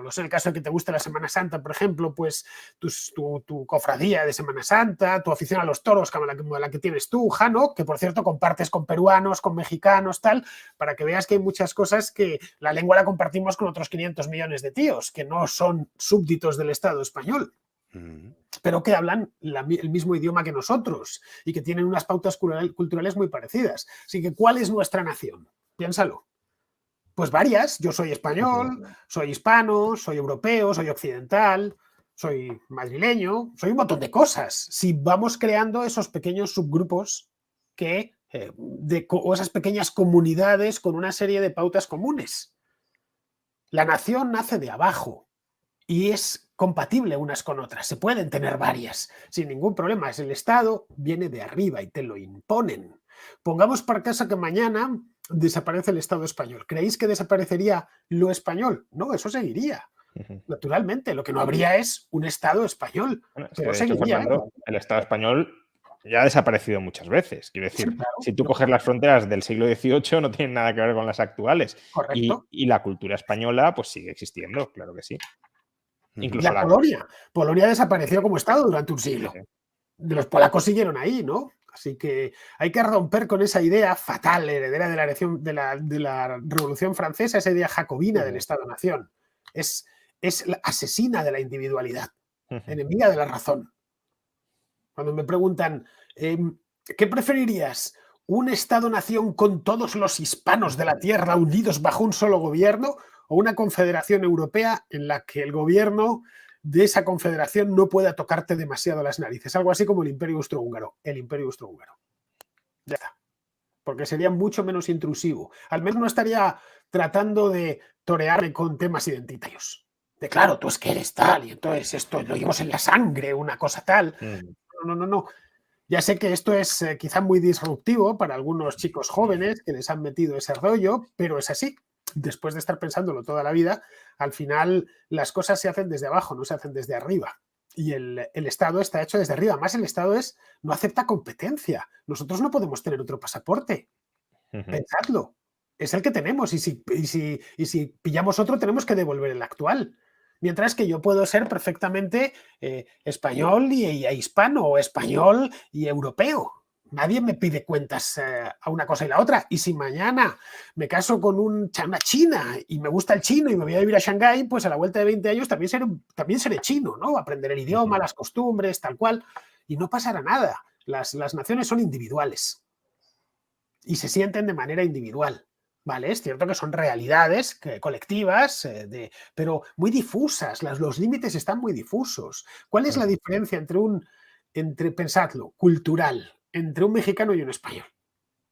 lo sé, en el caso de que te guste la Semana Santa, por ejemplo, pues tu cofradía de Semana Santa, tu afición a los toros, como la que tienes tú, Jano, que por cierto compartes con peruanos, con mexicanos, tal, para que veas que hay muchas cosas que la lengua la compartimos con otros 500 millones de tíos, que no son súbditos del Estado español, pero que hablan el mismo idioma que nosotros y que tienen unas pautas culturales muy parecidas. Así que, ¿cuál es nuestra nación? Piénsalo. Pues varias. Yo soy español, soy hispano, soy europeo, soy occidental, soy madrileño, soy un montón de cosas. Si vamos creando esos pequeños subgrupos o esas pequeñas comunidades con una serie de pautas comunes. La nación nace de abajo y es compatible unas con otras. Se pueden tener varias sin ningún problema. El Estado viene de arriba y te lo imponen. Pongamos por caso que mañana desaparece el Estado español. ¿Creéis que desaparecería lo español? No, eso seguiría. Naturalmente, lo que no habría es un Estado español. Bueno, Pero de hecho, seguiría. Fernando, el Estado español ya ha desaparecido muchas veces. Quiero decir, Sí, claro. si tú coges las fronteras del siglo XVIII, no tienen nada que ver con las actuales. Correcto. Y la cultura española, pues sigue existiendo, claro que sí. Incluso La Polonia. Polonia desapareció como Estado durante un siglo. Sí. Los polacos siguieron ahí, ¿no? Así que hay que romper con esa idea fatal, heredera de la Revolución Francesa, esa idea jacobina del Estado-Nación. Es la asesina de la individualidad, enemiga de la razón. Cuando me preguntan, ¿qué preferirías? ¿Un Estado-nación con todos los hispanos de la Tierra unidos bajo un solo gobierno o una confederación europea en la que el gobierno de esa confederación no pueda tocarte demasiado las narices? Algo así como el Imperio Austrohúngaro. El Imperio Austrohúngaro. Ya está. Porque sería mucho menos intrusivo. Al menos no estaría tratando de torearme con temas identitarios. De claro, tú es que eres tal y entonces esto lo llevamos en la sangre, una cosa tal. No. Ya sé que esto es quizá muy disruptivo para algunos chicos jóvenes que les han metido ese rollo, pero es así. Después de estar pensándolo toda la vida, al final las cosas se hacen desde abajo, no se hacen desde arriba. Y el Estado está hecho desde arriba. Más el Estado no acepta competencia. Nosotros no podemos tener otro pasaporte. Pensadlo. Es el que tenemos. Y si pillamos otro, tenemos que devolver el actual. Mientras que yo puedo ser perfectamente español y hispano, o español y europeo. Nadie me pide cuentas a una cosa y la otra. Y si mañana me caso con una china y me gusta el chino y me voy a vivir a Shanghái, pues a la vuelta de 20 años también seré chino, ¿no? Aprender el idioma, las costumbres, tal cual. Y no pasará nada. Las naciones son individuales. Y se sienten de manera individual. Vale, es cierto que son realidades colectivas, pero muy difusas. Los límites están muy difusos. ¿Cuál es la diferencia entre, pensadlo, cultural, entre un mexicano y un español?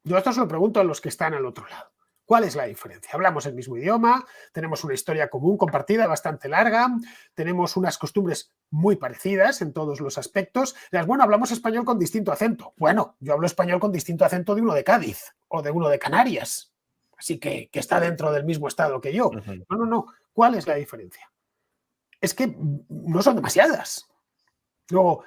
Yo esto se lo pregunto a los que están al otro lado. ¿Cuál es la diferencia? Hablamos el mismo idioma, tenemos una historia común compartida bastante larga, tenemos unas costumbres muy parecidas en todos los aspectos. Bueno, hablamos español con distinto acento. Bueno, yo hablo español con distinto acento de uno de Cádiz o de uno de Canarias. Así que está dentro del mismo estado que yo. No. ¿Cuál es la diferencia? Es que no son demasiadas. Luego,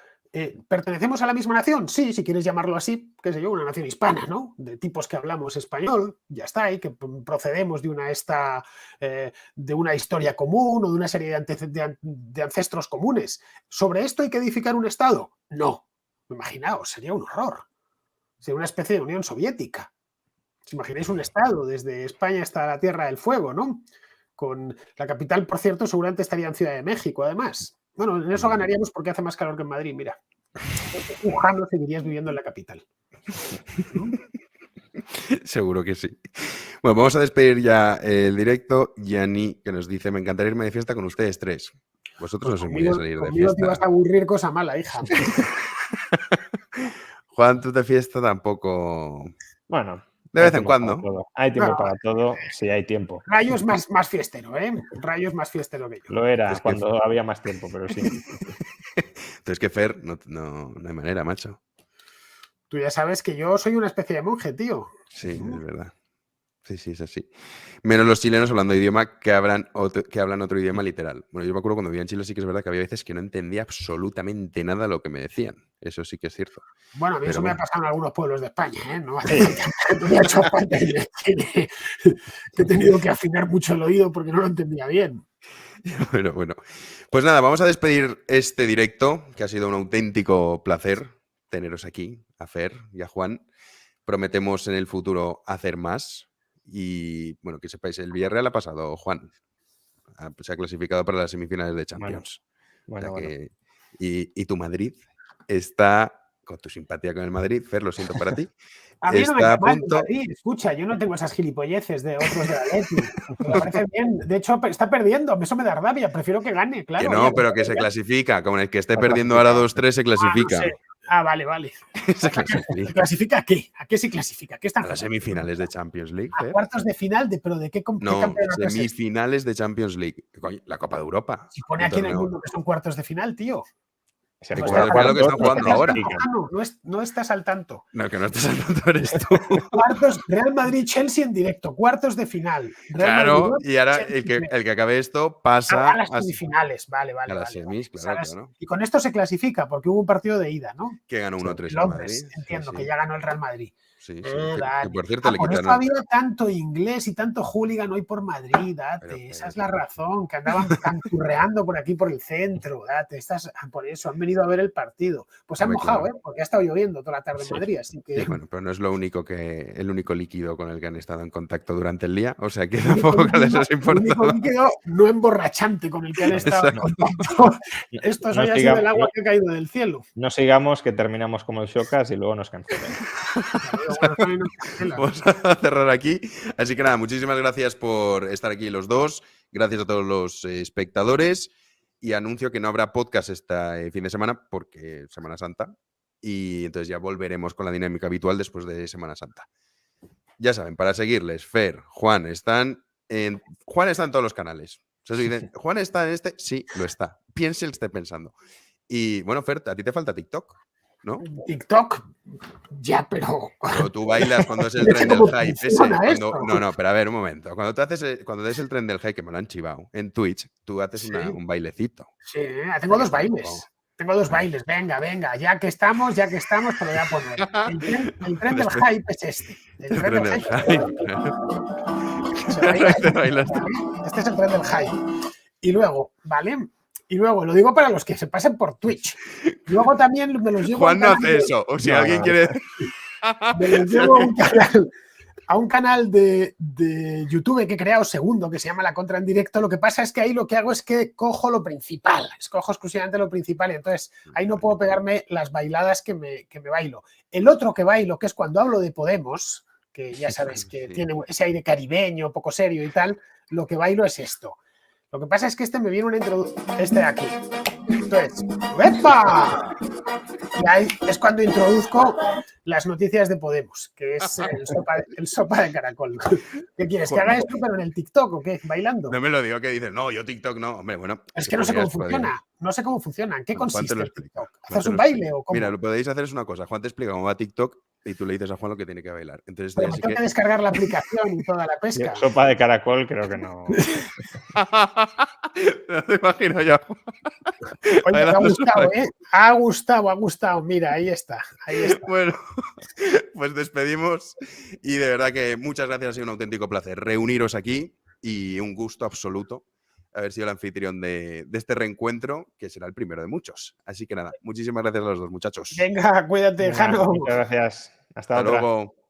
¿pertenecemos a la misma nación? Sí, si quieres llamarlo así, qué sé yo, una nación hispana, ¿no? De tipos que hablamos español, ya está, y que procedemos de una historia común o de una serie de ancestros comunes. ¿Sobre esto hay que edificar un Estado? No. Imaginaos, sería un horror. Sería una especie de Unión Soviética. ¿Os imagináis un Estado desde España hasta la Tierra del Fuego, ¿no? Con la capital, por cierto, seguramente estaría en Ciudad de México, además. Bueno, en eso ganaríamos porque hace más calor que en Madrid, mira. Pujano seguirías viviendo en la capital. ¿No? Seguro que sí. Bueno, vamos a despedir ya el directo. Yani, que nos dice, me encantaría irme de fiesta con ustedes tres. Vosotros no sois muy de salir de fiesta. Te ibas a aburrir, cosa mala, hija. Juan, tú de fiesta tampoco... Bueno... De vez en cuando. Hay tiempo para todo, sí hay tiempo. Rayo es más fiestero, ¿eh? Rayo es más fiestero que yo. Lo era cuando había más tiempo, pero sí. Entonces que Fer, no hay manera, macho. Tú ya sabes que yo soy una especie de monje, tío. Sí, es verdad. Sí, es así. Menos los chilenos hablando idioma que hablan otro idioma literal. Bueno, yo me acuerdo cuando vivía en Chile sí que es verdad que había veces que no entendía absolutamente nada de lo que me decían. Eso sí que es cierto. Bueno, a mí eso me ha pasado en algunos pueblos de España, ¿eh? No he hecho falta que he tenido que afinar mucho el oído porque no lo entendía bien. Bueno. Pues nada, vamos a despedir este directo, que ha sido un auténtico placer teneros aquí, a Fer y a Juan. Prometemos en el futuro hacer más. Y bueno, que sepáis, el Villarreal ha pasado, Juan. Se ha clasificado para las semifinales de Champions. Bueno. Y tu Madrid está, con tu simpatía con el Madrid, Fer, lo siento para ti. A mí no me cae mal el Madrid. Escucha, yo no tengo esas gilipolleces de otros de la Atleti. Me parece bien. De hecho, está perdiendo. Eso me da rabia. Prefiero que gane, claro. Que no, pero que se clasifica. Como el que esté perdiendo ahora 2-3 se clasifica. No sé. Vale. ¿Se clasifica? ¿Se clasifica a qué? ¿A qué se clasifica? ¿Qué están a las semifinales de Champions League. ¿A cuartos de final? ¿Pero de qué campeonato? No, semifinales de Champions League. La Copa de Europa. Si pone aquí en el mundo que son cuartos de final, tío. Lo que están jugando ahora. No estás al tanto. No, que no estás al tanto eres tú. Cuartos, Real Madrid-Chelsea en directo, cuartos de final. Claro, y ahora el que acabe esto pasa a las semifinales. Vale. A las semis, claro. Y con esto se clasifica, porque hubo un partido de ida, ¿no? Que ganó 1-3 en Madrid. Entiendo que ya ganó el Real Madrid. Sí. Que por cierto le por quitaron. eso había tanto inglés y tanto hooligan hoy por Madrid, esa es la razón, que andaban canturreando por aquí por el centro, por eso han venido ido a ver el partido. Pues se han Hombre, mojado, claro. porque ha estado lloviendo toda la tarde en Sí. Madrid, así que... Sí, bueno, pero no es el único líquido con el que han estado en contacto durante el día, o sea que El único tampoco les es líquido- el único importante. líquido no emborrachante con el que han estado en Exacto. contacto. Esto No hoy ha sido sigamos, el agua que ha caído del cielo. no sigamos que terminamos como el Showcast y luego nos cancelan. Amigo, bueno, también nos cancelan. Vamos a cerrar aquí. Así que nada, muchísimas gracias por estar aquí los dos. Gracias a todos los espectadores. Y anuncio que no habrá podcast este fin de semana porque es Semana Santa. Y entonces ya volveremos con la dinámica habitual después de Semana Santa. Ya saben, para seguirles, Fer, Juan están en todos los canales. O sea, si dicen, Juan está en este, sí, lo está. Piense el que esté pensando. Y bueno, Fer, a ti te falta TikTok, ¿no? TikTok, ya, pero... Pero tú bailas cuando es el No sé tren del cómo hype ese. funciona esto. No, pero a ver, un momento. Cuando des el tren del hype, que me lo han chivado, en Twitch, tú haces Sí. un bailecito. Sí, tengo dos Tampoco. bailes. Tengo dos bailes. Venga, ya que estamos, te lo voy a poner. El tren del hype es este. El tren del hype. Se baila Te bailas. Este es el tren del hype. Y luego, ¿vale? Y luego, lo digo para los que se pasen por Twitch. Luego también me los llevo Juan no a un canal hace eso. O si No, alguien no. quiere. me los llevo a un canal de YouTube que he creado segundo, que se llama La Contra en Directo. Lo que pasa es que ahí lo que hago es que cojo lo principal, escojo exclusivamente lo principal, y entonces ahí no puedo pegarme las bailadas que me bailo. El otro que bailo, que es cuando hablo de Podemos, que ya sabes que Sí. tiene ese aire caribeño, poco serio y tal, lo que bailo es esto. Lo que pasa es que este me viene una introducción, este de aquí. Entonces, ¡epa! Y ahí es cuando introduzco las noticias de Podemos, que es el sopa de caracol. ¿Qué quieres? ¿Que haga esto pero en el TikTok o qué? ¿Bailando? No me lo digo que dices, no, yo TikTok no. Hombre, bueno. Es que no sé cómo podrías. funciona. No sé cómo funciona. ¿En qué Juan te consiste lo el explica. TikTok? Juan ¿Haces te un lo baile explica. o cómo? Mira, lo podéis hacer es una cosa. Juan te explica cómo va TikTok y tú le dices a Juan lo que tiene que bailar. Entonces, Pero me así tengo que que... descargar la aplicación y toda la pesca. Sopa de caracol creo que no. No te imagino ya. Oye, me ha Bailando gustado, sopa de- ¿eh? Ha gustado. Mira, ahí está. Bueno, pues despedimos y de verdad que muchas gracias, ha sido un auténtico placer reuniros aquí y un gusto absoluto haber sido el anfitrión de este reencuentro, que será el primero de muchos. Así que nada, muchísimas gracias a los dos, muchachos. Venga, cuídate, Venga, Jano. muchas gracias. Hasta Hasta otra. luego.